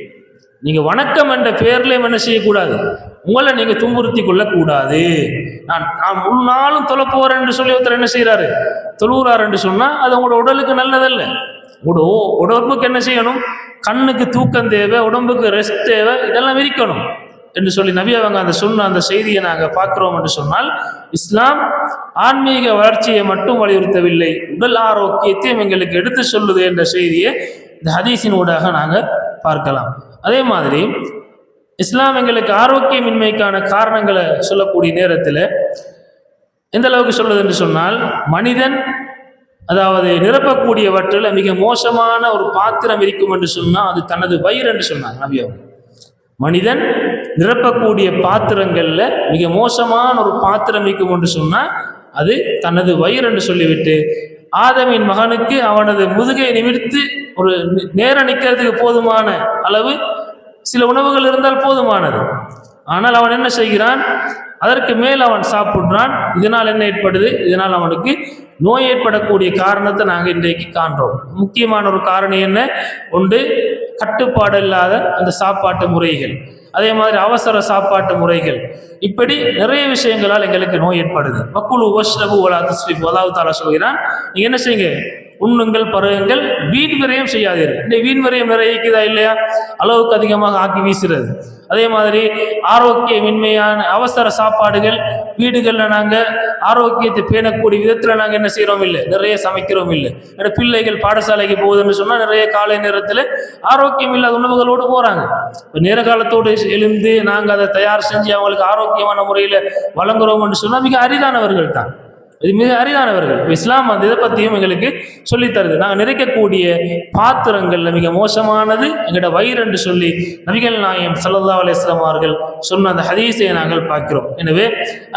நீங்க வணக்கம் என்ற பெயர்லையும் என்ன செய்யக்கூடாது, உங்களை நீங்க துன்புறுத்தி கொள்ளக்கூடாது. நான் முழு நாளும் தொலை போறேன் என்று சொல்லி ஒருத்தர் என்ன செய்யறாரு, தொழுகிறார் என்று சொன்னா அது உங்களோட உடலுக்கு நல்லதல்ல. உடம்புக்கு என்ன செய்யணும், கண்ணுக்கு தூக்கம் தேவை, உடம்புக்கு ரெஸ்ட் தேவை, இதெல்லாம் இருக்கணும் என்று சொல்லி நபி அவங்க அந்த செய்தியை நாங்கள் பார்க்கிறோம் என்று சொன்னால், இஸ்லாம் ஆன்மீக வளர்ச்சியை மட்டும் வலியுறுத்தவில்லை, உடல் ஆரோக்கியத்தையும் எங்களுக்கு எடுத்து சொல்லுது என்ற செய்தியை இந்த ஹதீஸின் ஊடாக நாங்கள் பார்க்கலாம். அதே மாதிரி இஸ்லாம் எங்களுக்கு ஆரோக்கியமின்மைக்கான காரணங்களை சொல்லக்கூடிய நேரத்தில் எந்த அளவுக்கு சொல்லுது என்று சொன்னால், மனிதன் அதாவது நிரப்பக்கூடியவற்றில் மிக மோசமான ஒரு பாத்திரம் இருக்கும் என்று சொன்னால் அது தனது வயிறு என்று சொன்னாங்க நபி அவங்க. மனிதன் நிரப்பக்கூடிய பாத்திரங்கள்ல மிக மோசமான ஒரு பாத்திரம் இருக்கும் என்று சொன்னால் அது தனது வயிறு என்று சொல்லிவிட்டு, ஆதமின் மகனுக்கு அவனது முதுகை நிமிர்த்து ஒரு நேரம் நிற்கிறதுக்கு போதுமான அளவு சில உணவுகள் இருந்தால் போதுமானது. ஆனால் அவன் என்ன செய்கிறான், அதற்கு மேல் அவன் சாப்பிடுறான். இதனால் என்ன ஏற்படுது, இதனால் அவனுக்கு நோய் ஏற்படக்கூடிய காரணத்தை நாங்கள் இன்றைக்கு காண்றோம். முக்கியமான ஒரு காரணம் என்ன, ஒன்று கட்டுப்பாடு இல்லாத அந்த சாப்பாட்டு முறைகள், அதே மாதிரி அவசர சாப்பாட்டு முறைகள், இப்படி நிறைய விஷயங்களால் எங்களுக்கு நோய் ஏற்படுது. வக்குலு வஷ்ரபு வலா துஸ்ரிஃபு, அல்லாஹ் தஆலா சொல்கிறான், நீங்க என்ன செய்யுங்க, உண்ணுங்கள், பருகுங்கள், வீண் விரயம் செய்யாதீர்கள். இந்த வீண் விரயம் நிறைய இருக்குதா இல்லையா, அளவுக்கு அதிகமாக ஆக்கி வீசுறது. அதே மாதிரி ஆரோக்கியமின்மையான அவசர சாப்பாடுகள் வீடுகளில் நாங்கள் ஆரோக்கியத்தை பேணக்கூடிய விதத்தில் நாங்கள் என்ன செய்கிறோம் இல்லை, நிறைய சமைக்கிறோம் இல்லை. பிள்ளைகள் பாடசாலைக்கு போகுதுன்னு சொன்னால் நிறைய காலை நேரத்தில் ஆரோக்கியம் இல்லாத உணவுகளோடு போகிறாங்க. இப்போ நேர காலத்தோடு எழுந்து நாங்கள் அதை தயார் செஞ்சு அவங்களுக்கு ஆரோக்கியமான முறையில் வழங்குறோம்னு சொன்னால் மிக அரிதானவர்கள் தான், இது மிக அரிதானவர்கள். இஸ்லாம் இதை பற்றியும் எங்களுக்கு சொல்லித்தருது. நாங்கள் நிறைக்கக்கூடிய பாத்திரங்கள்ல மிக மோசமானது எங்களோட வயிறு என்று சொல்லி நபிகள் நாயகம் ஸல்லல்லாஹு அலைஹி வஸல்லம் அவர்கள் சொன்ன அந்த ஹதீஸை நாங்கள் பார்க்கிறோம். எனவே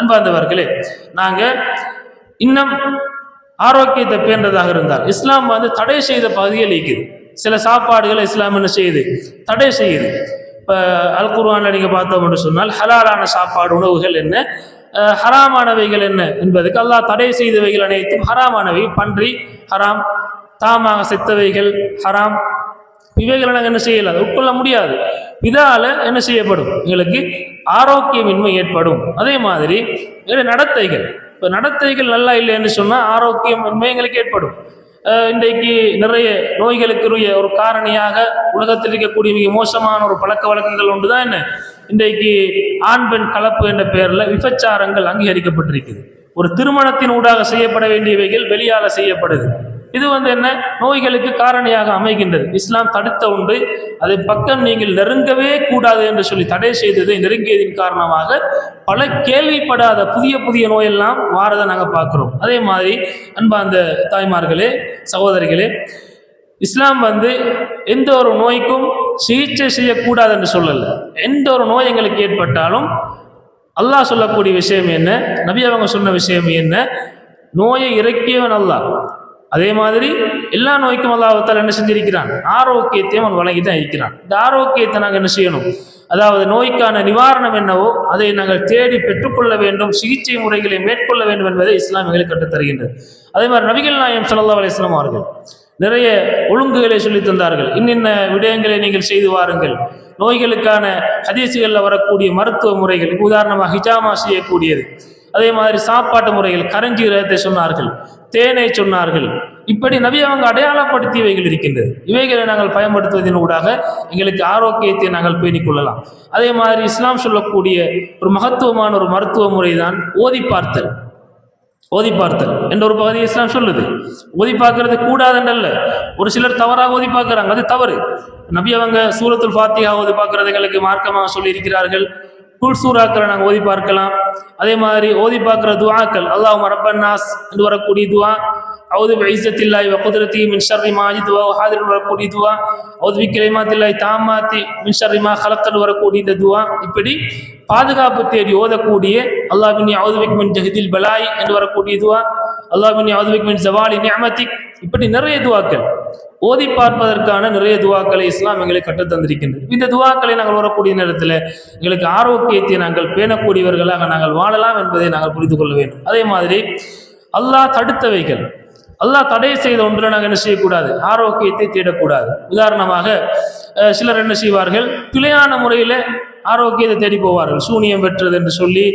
அன்பார்ந்தவர்களே, நாங்கள் இன்னும் ஆரோக்கியத்தை பேர்ந்ததாக இருந்தால் இஸ்லாம் தடை செய்த பகுதிகள் இருக்குது. சில சாப்பாடுகளை இஸ்லாம் என்ன செய்யுது, தடை செய்யுது. இப்போ அல் குர்ஆன்ல நீங்கள் பார்த்தோம் என்று சொன்னால் ஹலாலான சாப்பாடு உணவுகள் என்ன, ஹராமானவைகள் என்ன என்பதுக்கு அல்லாஹ் தடை செய்தவைகள் அனைத்தும் ஹராமானவை. பன்றி ஹராம், தாமாக செத்தவைகள் ஹராம், இவைகளை நாங்கள் என்ன செய்யலாம், உட்கொள்ள முடியாது. இதால என்ன செய்யப்படும், எங்களுக்கு ஆரோக்கியமின்மை ஏற்படும். அதே மாதிரி நடத்தைகள், இப்போ நடத்தைகள் நல்லா இல்லைன்னு சொன்னால் ஆரோக்கியமின்மை எங்களுக்கு ஏற்படும். இன்றைக்கு நிறைய நோய்களுக்குரிய ஒரு காரணியாக உலகத்தில் இருக்கக்கூடிய மிக மோசமான ஒரு பழக்க வழக்கங்கள் ஒன்று தான் என்ன, இன்றைக்கு ஆண் பெண் கலப்பு என்ற பெயரில் விபச்சாரங்கள் அங்கீகரிக்கப்பட்டிருக்குது. ஒரு திருமணத்தின் ஊடாக செய்யப்பட வேண்டியவைகள் வெளியாக செய்யப்படுது. இது என்ன, நோய்களுக்கு காரணியாக அமைகின்றது. இஸ்லாம் தடுத்த ஒன்று, அதை பக்கம் நீங்கள் நெருங்கவே கூடாது என்று சொல்லி தடை செய்ததை நெருங்கியதின் காரணமாக பல கேள்விப்படாத புதிய புதிய நோயெல்லாம் வாரதை நாங்கள் பார்க்குறோம். அதே மாதிரி அன்பார்ந்த தாய்மார்களே, சகோதரிகளே, இஸ்லாம் எந்த ஒரு நோய்க்கும் சிகிச்சை செய்யக்கூடாது என்று சொல்லலை. எந்த ஒரு நோய் எங்களுக்கு ஏற்பட்டாலும் அல்லாஹ் சொல்லக்கூடிய விஷயம் என்ன, நபி அவங்க சொன்ன விஷயம் என்ன, நோயை இறக்கியவன் அல்லாஹ். அதே மாதிரி எல்லா நோய்க்கும் அல்லாஹ் என்ன செஞ்சிருக்கிறான், ஆரோக்கியத்தையும் அவன் வழங்கி தான் இருக்கிறான். இந்த ஆரோக்கியத்தை நாங்கள் என்ன செய்யணும், அதாவது நோய்க்கான நிவாரணம் என்னவோ அதை நாங்கள் தேடி பெற்றுக்கொள்ள வேண்டும், சிகிச்சை முறைகளை மேற்கொள்ள வேண்டும் என்பதை இஸ்லாம் எங்களுக்கு கற்றுத்தருகின்றது. அதே மாதிரி நபிகள் நாயகம் ஸல்லல்லாஹு அலைஹி வஸல்லம் அவர்கள் நிறைய ஒழுங்குகளை சொல்லி தந்தார்கள். இன்னின்ன விடயங்களை நீங்கள் செய்து வாருங்கள். நோய்களுக்கான ஹதீஸுகளில் வரக்கூடிய மருத்துவ முறைகள், உதாரணமாக ஹிஜாமா செய்யக்கூடியது, அதே மாதிரி சாப்பாட்டு முறைகள், கரஞ்சீரகத்தை சொன்னார்கள், தேனை சொன்னார்கள். இப்படி நபி அவங்க அடையாளப்படுத்தியவைகள் இருக்கின்றது. இவைகளை நாங்கள் பயன்படுத்துவதன் ஊடாக எங்களுக்கு ஆரோக்கியத்தை நாங்கள் பேணிக் கொள்ளலாம். அதே மாதிரி இஸ்லாம் சொல்லக்கூடிய ஒரு மகத்துவமான ஒரு மருத்துவ முறை தான் ஓதி பார்த்தல். ஓதி பார்த்தல் என்ற ஒரு பகுதி இஸ்லாம் சொல்லுது. ஓதி பார்க்கறது கூடாதுன்றல்ல, ஒரு சிலர் தவறாக ஓதி பார்க்குறாங்க, அது தவறு. நபி அவங்க சூரத்துல் ஃபாத்திஹா ஓதி பார்க்கறது எங்களுக்கு மார்க்கமாக சொல்லி இருக்கிறார்கள். குல் சூறாக்களை நாங்கள் ஓதி பார்க்கலாம். அதே மாதிரி ஓதி பார்க்குற துஆக்கள், அல்லாஹும்ம ரப்பன் நாஸ் என்று வரக்கூடிய துஆ, அவுது பிஇஸ்ஸத்தில்லாஹி வ குத்ரத்திஹி மின் ஷர்ரி மா அஜிது வ ஹாதிரில் வரக்கூடிய துவா, அவுது பிகலிமாத்தில்லாஹி தாம்மாத்தி மின் ஷர்ரி மா ஹலக்கல் வரக்கூடிய இந்த துவா, இப்படி பாதுகாப்பு தேடி ஓதக்கூடிய அல்லாஹ் இன்னி அவுது பிக மின் ஜஹதில் பலாய் என்று வரக்கூடிய துவா, அல்லாஹ் இன்னி அவுது பிக மின் ஜவாலி நிஅமதிக், இப்படி நிறைய துவாக்கள் ஓதி பார்ப்பதற்கான நிறைய துவாக்களை இஸ்லாம் எங்களுக்கு கற்றுத் தந்திருக்கின்றது. இந்த துவாக்களை நாங்கள் வரக்கூடிய நேரத்தில் எங்களுக்கு ஆரோக்கியத்தை நாங்கள் பேணக்கூடியவர்களாக நாங்கள் வாழலாம் என்பதை நாங்கள் புரிந்து கொள்ள வேண்டும். அதே மாதிரி அல்லாஹ் தடுத்தவைகள், அல்லாஹ் தடை செய்த ஒன்றை நாங்கள் என்ன செய்யக்கூடாது, ஆரோக்கியத்தை தேடக்கூடாது. உதாரணமாக சிலர் என்ன செய்வார்கள், பிழையான முறையில் ஆரோக்கியத்தை தேடி போவார்கள். சூனியம் பெற்றது என்று சொல்லி,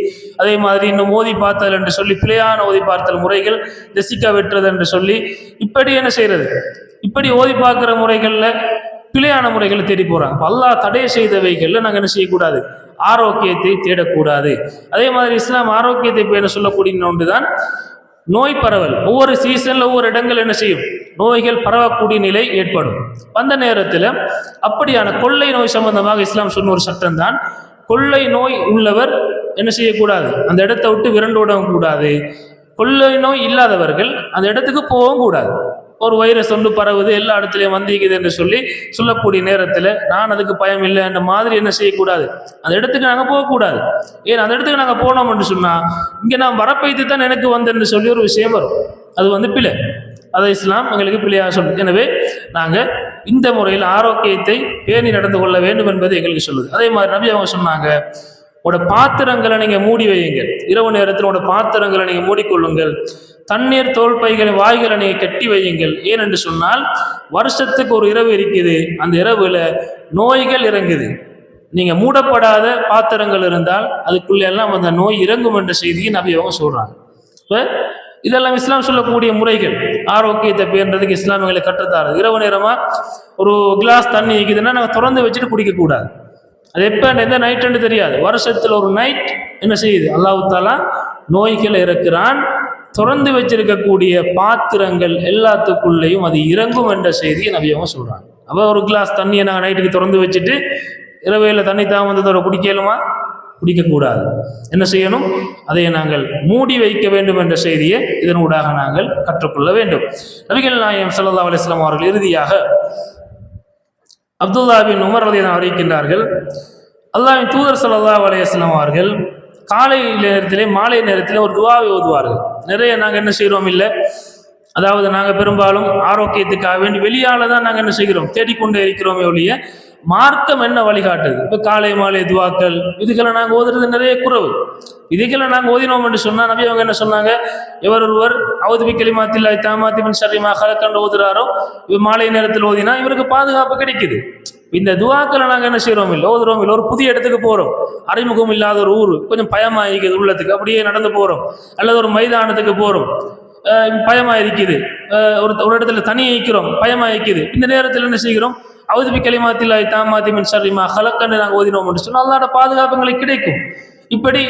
அதே மாதிரி இன்னும் ஓதி பார்த்தல் என்று சொல்லி, பிழையான ஓதி பார்த்தல் முறைகள், தெசிக்கா வெட்டுறது என்று சொல்லி, இப்படி என்ன செய்யறது, இப்படி ஓதி பார்க்குற முறைகளில் பிழையான முறைகளை தேடி போகிறாங்க. அல்லாஹ் தடை செய்தவைகளில் நாங்கள் என்ன செய்யக்கூடாது, ஆரோக்கியத்தை தேடக்கூடாது. அதே மாதிரி இஸ்லாம் ஆரோக்கியத்தை பேண சொல்லக்கூடிய ஒன்று தான் நோய் பரவல். ஒவ்வொரு சீசனில் ஒவ்வொரு இடங்கள் என்ன செய்யும், நோய்கள் பரவக்கூடிய நிலை ஏற்படும். அந்த நேரத்தில் அப்படியான கொள்ளை நோய் சம்பந்தமாக இஸ்லாம் சொன்ன ஒரு சட்டம் தான், கொள்ளை நோய் உள்ளவர் என்ன செய்யக்கூடாது, அந்த இடத்தை விட்டு விரண்டு விடவும் கூடாது. கொள்ளை நோய் இல்லாதவர்கள் அந்த இடத்துக்கு போகவும் கூடாது. ஒரு வைரஸ் ஒன்று பரவுது, எல்லா இடத்துலையும் வந்திக்குது என்று சொல்லக்கூடிய நேரத்தில் நான் அதுக்கு பயம் இல்லை என்ற மாதிரி என்ன செய்யக்கூடாது, அந்த இடத்துக்கு நாங்கள் போகக்கூடாது. ஏன் அந்த இடத்துக்கு நாங்கள் போனோம் என்று சொன்னால் இங்கே நான் வரப்பைத்து தான் எனக்கு வந்தேன்னு சொல்லி ஒரு விஷயம் வரும். அது பிழை. அதை இஸ்லாம் எங்களுக்கு பிழையாக சொல்லுது. எனவே நாங்கள் இந்த முறையில் ஆரோக்கியத்தை பேணி நடந்து கொள்ள வேண்டும் என்பது எங்களுக்கு சொல்லுது. அதே மாதிரி நபி அவங்க சொன்னாங்க, உங்களோட பாத்திரங்களை நீங்கள் மூடி வையுங்கள், இரவு நேரத்தில் உங்களோட பாத்திரங்களை நீங்கள் மூடிக்கொள்ளுங்கள், தண்ணீர் தோல் பைகளை வாய்களை நீங்கள் கட்டி வையுங்கள். ஏனென்று சொன்னால் வருஷத்துக்கு ஒரு இரவு இருக்குது, அந்த இரவுல நோய்கள் இறங்குது. நீங்கள் மூடப்படாத பாத்திரங்கள் இருந்தால் அதுக்குள்ளே எல்லாம் அந்த நோய் இறங்கும் என்ற செய்தியை நபி அவங்க சொல்கிறாங்க. இப்போ இதெல்லாம் இஸ்லாம் சொல்லக்கூடிய முறைகள், ஆரோக்கியத்தை பேணுறதுக்கு இஸ்லாம் எங்களை கற்றுத்தாரு. இரவு நேரமாக ஒரு கிளாஸ் தண்ணி இருக்குதுன்னா நாங்கள் திறந்து வச்சுட்டு குடிக்கக்கூடாது. அது எப்போ எந்த நைட்டுன்னு தெரியாது. வருஷத்தில் ஒரு நைட் என்ன செய்யுது, அல்லாஹ் தஆலா நோய்களை இறக்குறான். திறந்து வச்சிருக்கக்கூடிய பாத்திரங்கள் எல்லாத்துக்குள்ளேயும் அது இறங்கும் என்ற செய்தியை நபி அவங்க சொல்கிறாங்க. அப்போ ஒரு கிளாஸ் தண்ணியை நாங்கள் நைட்டுக்கு திறந்து வச்சுட்டு இரவையில் தண்ணி தான் வந்ததோட குடிக்கலுமா, குடிக்கக்கூடாது. என்ன செய்யணும், அதை நாங்கள் மூடி வைக்க வேண்டும் என்ற செய்தியை இதனூடாக நாங்கள் கற்றுக்கொள்ள வேண்டும். நபிகள் நாயகம் ஸல்லல்லாஹு அலைஹி வஸல்லம் அவர்கள் இறுதியாக அப்துல்லா பின் உமர் ரலியல்லாஹு அறிவிக்கின்றார்கள், அல்லாஹ்வின் தூதர் ஸல்லல்லாஹு அலைஹி வஸல்லம் அவர்கள் காலை நேரத்திலே மாலை நேரத்திலே ஒரு துவாவை ஓதுவார்கள். நிறைய நாங்கள் என்ன செய்கிறோம் இல்லை, அதாவது நாங்கள் பெரும்பாலும் ஆரோக்கியத்துக்காக வேண்டி வெளியால் தான் நாங்கள் என்ன செய்கிறோம், தேடிக்கொண்டே இருக்கிறோமே ஒழிய மார்க்கம் என்ன வழிகாட்டுது. இப்போ காலை மாலை துவாக்கள் இதுகளை நாங்கள் ஓதுறது நிறைய குறைவு. இதுகளை நாங்கள் ஓதினோம் என்று சொன்னால் நபி அவங்க என்ன சொன்னாங்க, எவர் ஒருவர் அவுது பிகலிமாத்தில்லாஹி தாம்மாத்தி மின் ஷர்ரி மா ஹலக் ஓதுறாரோ மாலை நேரத்தில் ஓதினா இவருக்கு பாதுகாப்பு கிடைக்குது. இந்த துவாக்களை நாங்கள் என்ன செய்கிறோம் இல்லை, ஓதுறோம் இல்லை. ஒரு புதிய இடத்துக்கு போகிறோம், அறிமுகம் இல்லாத ஒரு ஊர், கொஞ்சம் பயமாக இருக்குது உள்ளத்துக்கு, அப்படியே நடந்து போகிறோம். அல்லது ஒரு மைதானத்துக்கு போகிறோம், பயமாக இருக்குது. ஒரு இடத்துல தனியாக இருக்கிறோம், பயமாக இருக்குது. இந்த நேரத்தில் என்ன செய்கிறோம், அவுது பிகலிமாத்தில்லாஹி தாம்மாத்தி மின் ஷர்ரி மா ஹலக் நாங்கள் ஓதினோம் என்று சொன்னால் அல்லாஹ்வுடைய பாதுகாப்புங்களுக்கு கிடைக்கும். இப்படி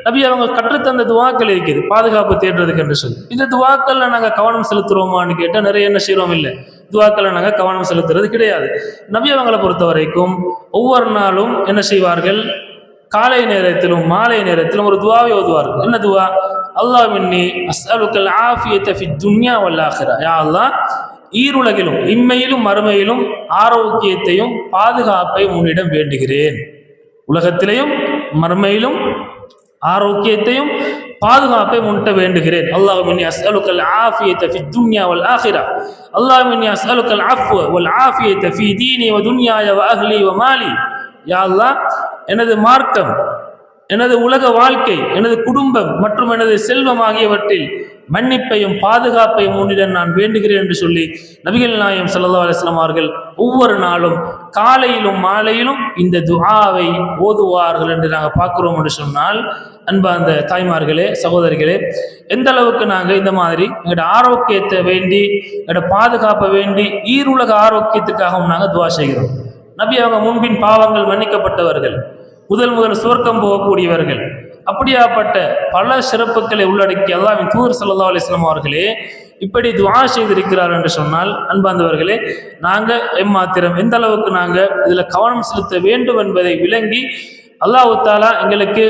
நபி அவங்க கற்றுத்தந்த துவாக்கள் இருக்குது பாதுகாப்பு தேடுறதுக்கு என்று சொல்லி. இந்த துவாக்கள்ல நாங்கள் கவனம் செலுத்துறோமான்னு கேட்டால் நிறைய என்ன செய்கிறோம் இல்லை, துவாக்களை நாங்கள் கவனம் செலுத்துறது கிடையாது. நபி அவங்களை பொறுத்த வரைக்கும் ஒவ்வொரு நாளும் என்ன செய்வார்கள், காலை நேரத்திலும் மாலை நேரத்திலும் ஒரு துவாவை ஓதுவார்கள். என்ன துவா, அல்லாஹ் இன்னி அஸ்அலுக்கல் ஆஃபியத ஃபித் துன்யா வல் ஆখিরা, யா அல்லாஹ் ஈருலகிலும் இம்மையிலும் மறுமையிலும் ஆரோக்கியத்தையும் பாதுகாப்பையும் உன்னிடம் வேண்டுகிறேன். உலகத்திலேயும் மறுமையிலும் ஆரோக்கியத்தையும் பாதுகாப்பை முன்னிட்ட வேண்டுகிறேன். அல்லாஹும்ம இன்னி அஸ்அலுக்கல் ஆஃபியத ஃபித் துன்யா வல் ஆখিরা, அல்லாஹும்ம இன்னி அஸ்அலுக்கல் அஃப்வ வல் ஆஃபியத ஃபீ தீனி வ துன்யாய வ அஹ்லி வ மாலி. யா அல்லாஹ், எனது மார்க்கம், எனது உலக வாழ்க்கை, எனது குடும்பம் மற்றும் எனது செல்வம் ஆகியவற்றில் மன்னிப்பையும் பாதுகாப்பையும் உன்னிடம் நான் வேண்டுகிறேன் என்று சொல்லி நபிகள் நாயகம் ஸல்லல்லாஹு அலைஹி வஸல்லம் அவர்கள் ஒவ்வொரு நாளும் காலையிலும் மாலையிலும் இந்த துஆவை ஓதுவார்கள் என்று நாங்கள் பார்க்கிறோம் என்று சொன்னால், அன்பார்ந்த தாய்மார்களே சகோதரிகளே, எந்த அளவுக்கு நாங்கள் இந்த மாதிரி எங்களோட ஆரோக்கியத்தை வேண்டி, எங்களோட பாதுகாப்பை வேண்டி, ஈருலக ஆரோக்கியத்துக்காகவும் நாங்கள் துஆ செய்கிறோம். நபி அவங்க முன்பின் பாவங்கள் மன்னிக்கப்பட்டவர்கள், முதல் சுவர்க்கம் போகக்கூடியவர்கள். அப்படியாப்பட்ட பல சிறப்புகளை உள்ளடக்கி அல்லாஹ்வின் தூதர் ஸல்லல்லாஹு அலைஹி வஸல்லம் அவர்களே இப்படி துஆ செய்திருக்கிறார் என்று சொன்னால், அன்பார்ந்தவர்களே, நாங்கள் எம்மாத்திரம் எந்த அளவுக்கு நாங்கள் இதில் கவனம் செலுத்த வேண்டும் என்பதை விளங்கி அல்லாஹ் தஆலா எங்களுக்கு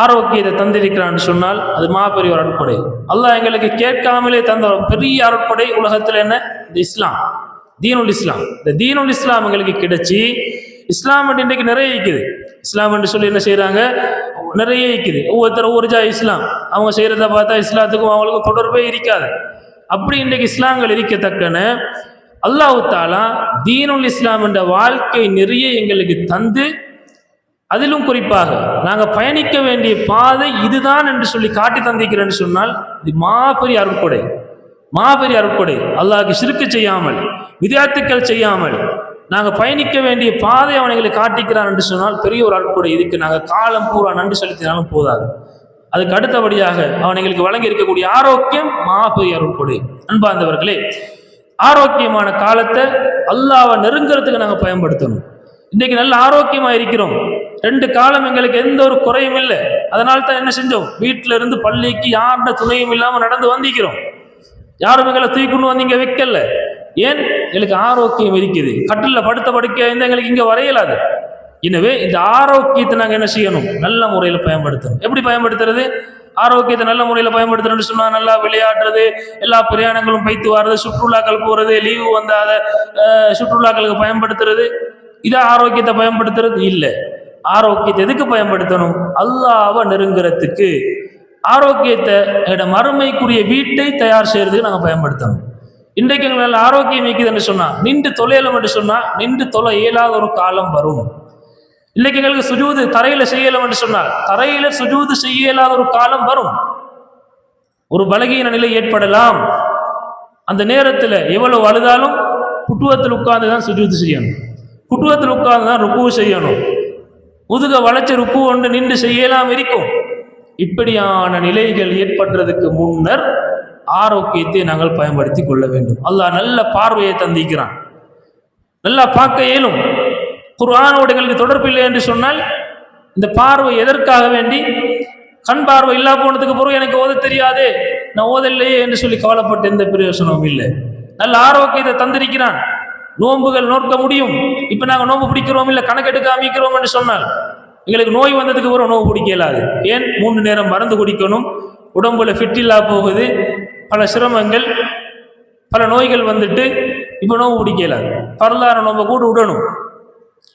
ஆரோக்கியத்தை தந்திருக்கிறான்னு சொன்னால் அது மாபெரிய ஒரு அருட்கொடை. அல்லாஹ் எங்களுக்கு கேட்காமலே தந்த பெரிய அருட்கொடை உலகத்தில் என்ன? இந்த இஸ்லாம், தீனுல் இஸ்லாம். இந்த தீனுல் இஸ்லாம் எங்களுக்கு கிடைச்சி, இஸ்லாம் இன்றைக்கு நிறைய இருக்குது. இஸ்லாம் என்று சொல்லி என்ன செய்யறாங்க? நிறைய இருக்குது. ஒவ்வொருத்தர் ஒவ்வொரு ஜா இஸ்லாம் அவங்க செய்யறத பார்த்தா இஸ்லாத்துக்கும் அவங்களுக்கும் தொடர்பே இருக்காது. அப்படி இன்றைக்கு இஸ்லாங்கள் இருக்கத்தக்கன அல்லாஹ் தஆலா தீனுல் இஸ்லாம் என்ற வாழ்க்கை நிறைய எங்களுக்கு தந்து, அதிலும் குறிப்பாக நாங்கள் பயணிக்க வேண்டிய பாதை இதுதான் என்று சொல்லி காட்டி தந்திக்கிறேன்னு சொன்னால் இது மாபெரிய அருட்கொடை, மாபெரிய அருட்கொடை. அல்லாஹ்வுக்கு ஷிர்க் செய்யாமல், வித்யாத்துக்கள் செய்யாமல் நாங்கள் பயணிக்க வேண்டிய பாதை அவன் எங்களுக்கு காட்டிக்கிறான் என்று சொன்னால் பெரிய ஒரு அருட்கொடை. இதுக்கு நாங்கள் காலம் பூரா நன்றி செலுத்தினாலும் போதாது. அதுக்கு அடுத்தபடியாக அவன் எங்களுக்கு வழங்கி இருக்கக்கூடிய ஆரோக்கியம் மாபெரிய அருட்கொடை. அன்பார்ந்தவர்களே, ஆரோக்கியமான காலத்தை அல்லாஹ்வை நெருங்கிறதுக்கு நாங்கள் பயன்படுத்தணும். இன்னைக்கு நல்ல ஆரோக்கியமா இருக்கிறோம், 2 காலம் எங்களுக்கு எந்த ஒரு குறையும் இல்லை. அதனால தான் என்ன செஞ்சோம்? வீட்டில இருந்து பள்ளிக்கு யாரோட துணையும் இல்லாம நடந்து வந்திக்கிறோம். யாரும் எங்களை தூக்கிண்டு வந்து இங்க வைக்கல. ஏன்? எங்களுக்கு ஆரோக்கியம் இருக்குது. கட்டில படுத்த படுக்க எங்களுக்கு இங்க வரையலாது. எனவே இந்த ஆரோக்கியத்தை நாங்கள் என்ன செய்யணும்? நல்ல முறையில் பயன்படுத்தணும். எப்படி பயன்படுத்துறது? ஆரோக்கியத்தை நல்ல முறையில் பயன்படுத்துறேன்னு சொன்னா நல்லா விளையாடுறது, எல்லா பிரயாணங்களும் பைத்து வர்றது, சுற்றுலாக்கள் போறது, லீவு வந்தாத சுற்றுலாக்களுக்கு பயன்படுத்துறது, இதை ஆரோக்கியத்தை பயன்படுத்துறது இல்லை. ஆரோக்கியத்தை எதுக்கு பயன்படுத்தணும்? அல்லாஹ்வை நெருங்குறதுக்கு, ஆரோக்கியத்தை மறுமைக்குரிய வீட்டை தயார் செய்யறதுக்கு நாங்கள் பயன்படுத்தணும். இன்றைக்கு எங்களுக்கு நல்ல ஆரோக்கியம் இருக்குதுன்னு சொன்னா, நின்று தொலையலம் என்று சொன்னா நின்று தொலை இயலாத ஒரு காலம் வரும். இன்னைக்கு எங்களுக்கு சுஜூது தரையில செய்யலாம் என்று சொன்னால் தரையில சுஜூது செய்ய இயலாத ஒரு காலம் வரும். ஒரு பலகீன நிலை ஏற்படலாம். அந்த நேரத்தில் எவ்வளவு அழுதாலும் குட்டுவத்தில் உட்கார்ந்து தான் சுஜூது செய்யணும், குட்டுவத்தில் உட்கார்ந்து தான் ருக்கு செய்யணும். முதுக வளைச்ச ருக்கு ஒன்று நின்று செய்யலாம் இருக்கும். இப்படியான நிலைகள் ஏற்படுறதுக்கு முன்னர் ஆரோக்கியத்தை நாங்கள் பயன்படுத்தி கொள்ள வேண்டும். அல்லாஹ் நல்ல பார்வையை தந்திக்கிறான், நல்லா பார்க்க இயலும். குர்ஆனோடு எங்களுக்கு தொடர்பு இல்லை என்று சொன்னால் இந்த பார்வை எதற்காக வேண்டி? கண் பார்வை இல்லா போனதுக்கு பிறகு எனக்கு ஓத தெரியாது, நான் ஓதலையே என்று சொல்லி கவலைப்பட்டு எந்த பிரயோசனமும் இல்லை. நல்ல ஆரோக்கியத்தை தந்திருக்கிறான், நோன்புகள் நோக்க முடியும். இப்ப நாங்கள் நோன்பு பிடிக்கிறோம் இல்லை கணக்கெடுக்க அமைக்கிறோம் என்று சொன்னால் எங்களுக்கு நோய் வந்ததுக்கு பிறகு நோன்பு பிடிக்க இயலாது. ஏன்? 3 நேரம் மருந்து குடிக்கணும், உடம்புல ஃபிட்டில்லா போகுது, பல சிரமங்கள், பல நோய்கள் வந்துட்டு இப்போ நோன்பு பிடிக்க இயலாது. பரலான நோன்பை கூட விடணும்.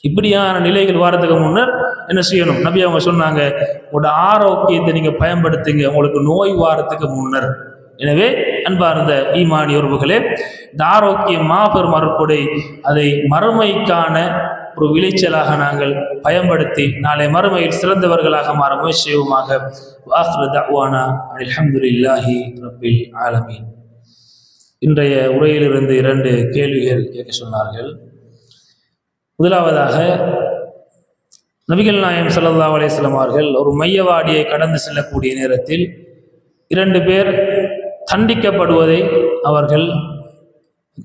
இப்படியான நிலைகள் வாரத்துக்கு முன்னர் என்ன செய்யணும்? நபி அவங்க சொன்னாங்க, உங்களோட ஆரோக்கியத்தை நீங்க பயன்படுத்துங்க உங்களுக்கு நோய் வாரத்துக்கு முன்னர். எனவே அன்பார்ந்த ஈமானிய உறவுகளே, இந்த ஆரோக்கியம் மாபெரும் அருட்கொடை. அதை மறுமைக்கான ஒரு விளைச்சலாக நாங்கள் பயன்படுத்தி நாளை மறுமையில் சிறந்தவர்களாக மாற முயற்சி செய்வோமாக. வாஹிரு தஅவானா அல்ஹம்துலில்லாஹி ரப்பில் ஆலமீன். இன்றைய உரையிலிருந்து 2 கேள்விகள் கேட்க சொன்னார்கள். முதலாவதாக, நபிகள் நாயகம் ஸல்லல்லாஹு அலைஹி வஸல்லம் அவர்கள் ஒரு மையவாடியை கடந்து செல்லக்கூடிய நேரத்தில் 2 பேர் தண்டிக்கப்படுவதை அவர்கள்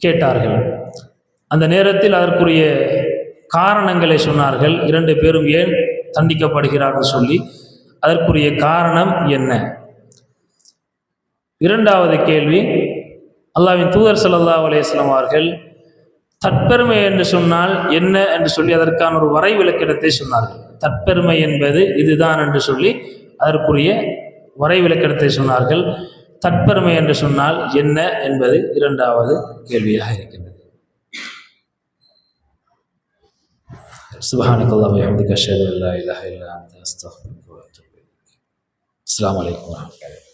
கேட்டார்கள். அந்த நேரத்தில் அதற்குரிய காரணங்களை சொன்னார்கள். 2 பேரும் ஏன் தண்டிக்கப்படுகிறார்கள் சொல்லி அதற்குரிய காரணம் என்ன? இரண்டாவது கேள்வி, அல்லாஹ்வின் தூதர் ஸல்லல்லாஹு அலைஹி வஸல்லம் அவர்கள் தற்பெருமை என்று சொன்னால் என்ன என்று சொல்லி அதற்கான ஒரு வரை விளக்கணத்தை சொன்னார்கள். தற்பெருமை என்பது இதுதான் என்று சொல்லி அதற்குரிய வரை விளக்கணத்தை சொன்னார்கள். தற்பெருமை என்று சொன்னால் என்ன என்பது இரண்டாவது கேள்வியாக இருக்கின்றது. சுப்ஹானக்கல்லாஹி வ பிஹம்திஹி அஷ்ஹது அல்லா இலாஹா இல்லா அன்த அஸ்தக்ஃபிருக வ அத்தூபு இலைக். அஸ்ஸலாமு அலைக்கும் வரஹ்மத்துல்லாஹி.